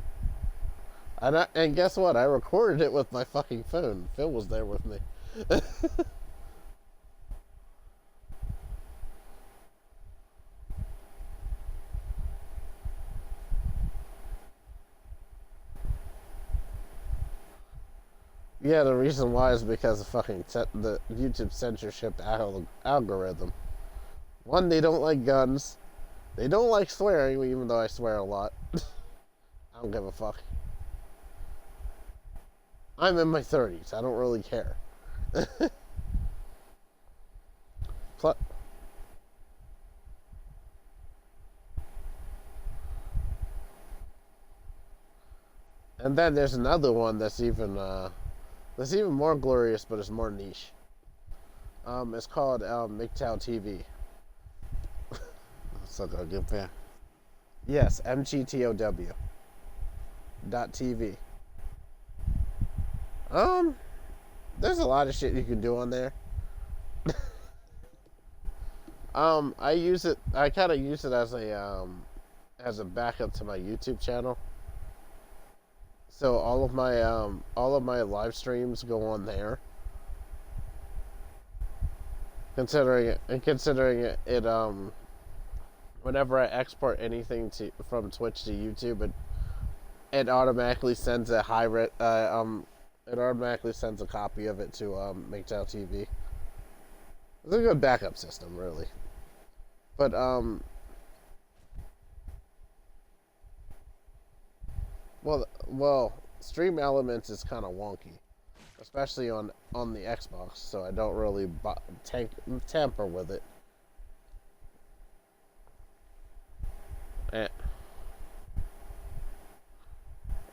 And guess what? I recorded it with my fucking phone. Phil was there with me. Yeah, the reason why is because of the YouTube censorship algorithm. One, they don't like guns. They don't like swearing, even though I swear a lot. I don't give a fuck. I'm in my 30s. I don't really care. And then there's another one that's even more glorious, but it's more niche. It's called MGTOW TV. So go get back. Yes, MGTOW. .tv. There's a lot of shit you can do on there. I use it. I kind of use it as a backup to my YouTube channel. So all of my live streams go on there. Considering it whenever I export anything from Twitch to YouTube, it automatically sends a it automatically sends a copy of it to MGTOW TV. It's a good backup system, really. But well, Stream Elements is kind of wonky, especially on the Xbox. So I don't really tamper with it.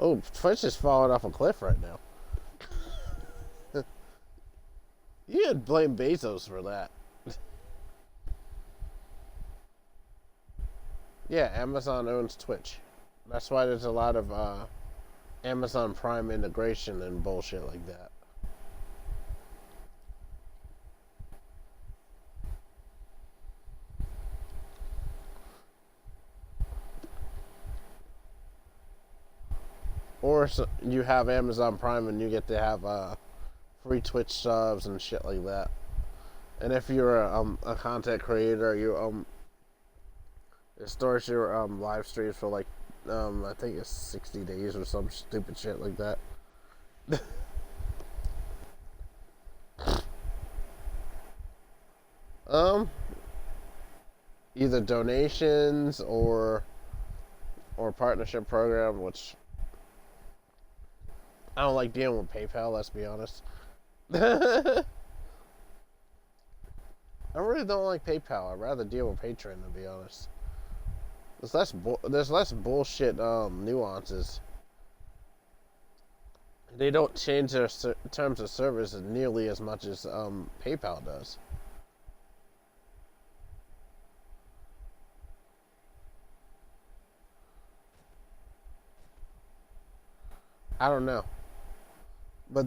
Oh, Twitch is falling off a cliff right now. You could blame Bezos for that. Yeah, Amazon owns Twitch. That's why there's a lot of Amazon Prime integration and bullshit like that. Or you have Amazon Prime and you get to have free Twitch subs and shit like that. And if you're a content creator, it stores your live streams for like I think it's 60 days or some stupid shit like that. Either donations or partnership program, which I don't like dealing with PayPal, let's be honest. I really don't like PayPal. I'd rather deal with Patreon, to be honest. There's less bullshit nuances. They don't change their terms of service nearly as much as PayPal does. I don't know, but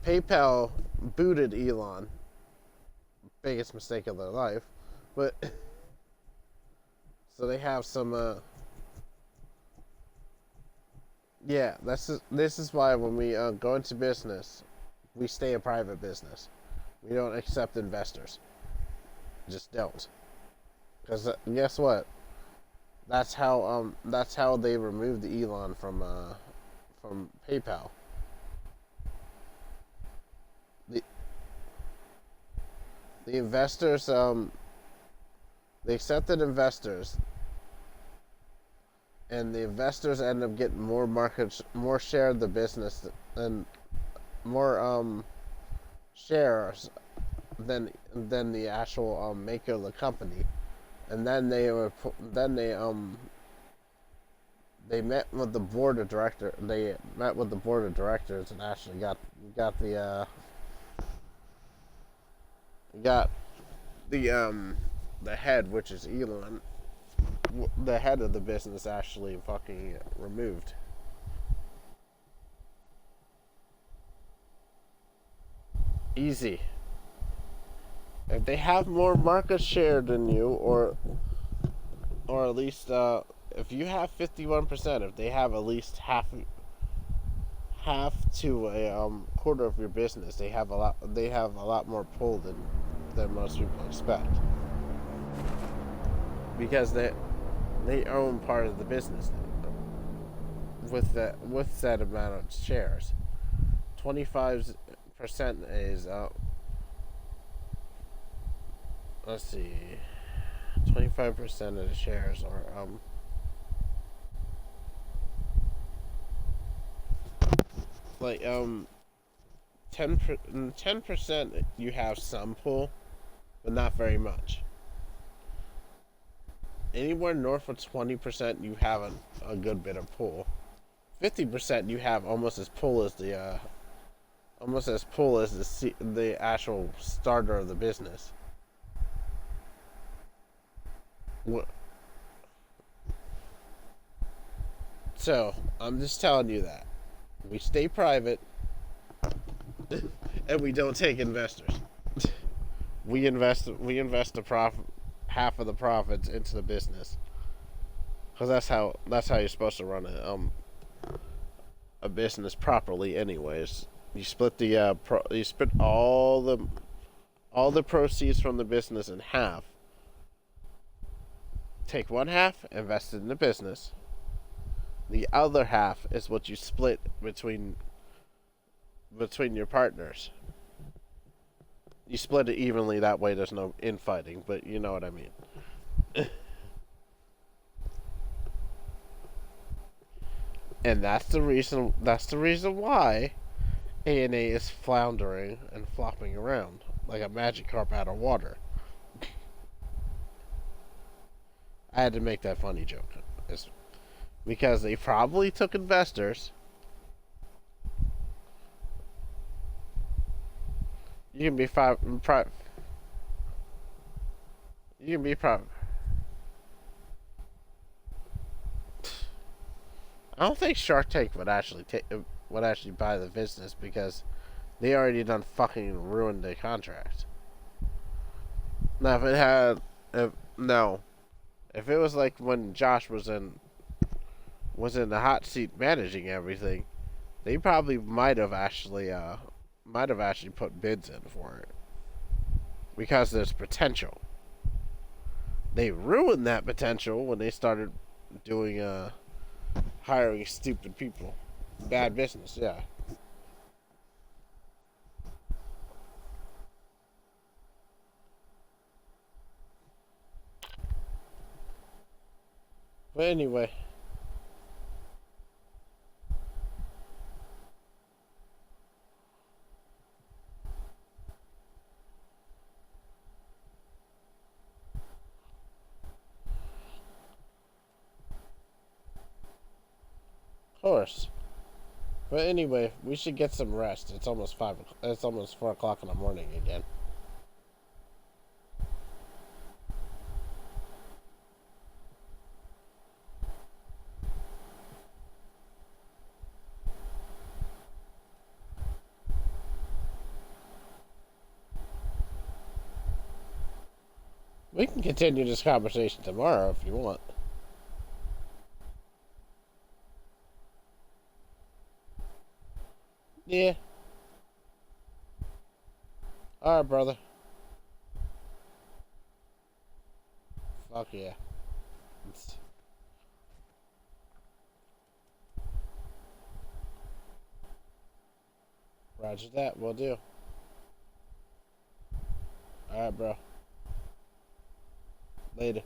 PayPal booted Elon. Biggest mistake of their life, but so they have some. Yeah, this is why when we go into business, we stay a private business. We don't accept investors. Just don't. Because guess what? That's how they removed Elon from PayPal. The investors they accepted investors, and the investors end up getting more share of the business, and more shares than the actual maker of the company. And then they met with the board of directors. They met with the board of directors and actually got the head, which is Elon, the head of the business, actually fucking removed. Easy. If they have more market share than you, or at least if you have 51%, if they have at least half to a quarter of your business, they have a lot more pull than most people expect, because they own part of the business with that amount of shares. 25% is let's see, 25% of the shares are like 10% you have some pull, but not very much. Anywhere north of 20% you have a good bit of pull. 50% you have almost as pull as the actual starter of the business. So I'm just telling you that we stay private and we don't take investors. We invest the profit, half of the profits into the business, because that's how you're supposed to run a business properly. Anyways, you split all the proceeds from the business in half. Take one half, invest it in the business. The other half is what you split between your partners. You split it evenly, that way there's no infighting, but you know what I mean. And that's the reason why ANA is floundering and flopping around like a magic carp out of water. I had to make that funny joke. It's because they probably took investors. You can be You can be private. I don't think Shark Tank would actually buy the business, because they already done fucking ruined the contract. Now, if it was like when Josh was in the hot seat managing everything, they probably might have actually put bids in for it, because there's potential. They ruined that potential when they started doing hiring stupid people. Bad business, yeah. But anyway. course. But anyway, we should get some rest. It's almost 5. It's almost 4 o'clock in the morning again. We can continue this conversation tomorrow if you want. Yeah. Alright, brother. Fuck yeah. Roger that, we'll do. Alright, bro. Later.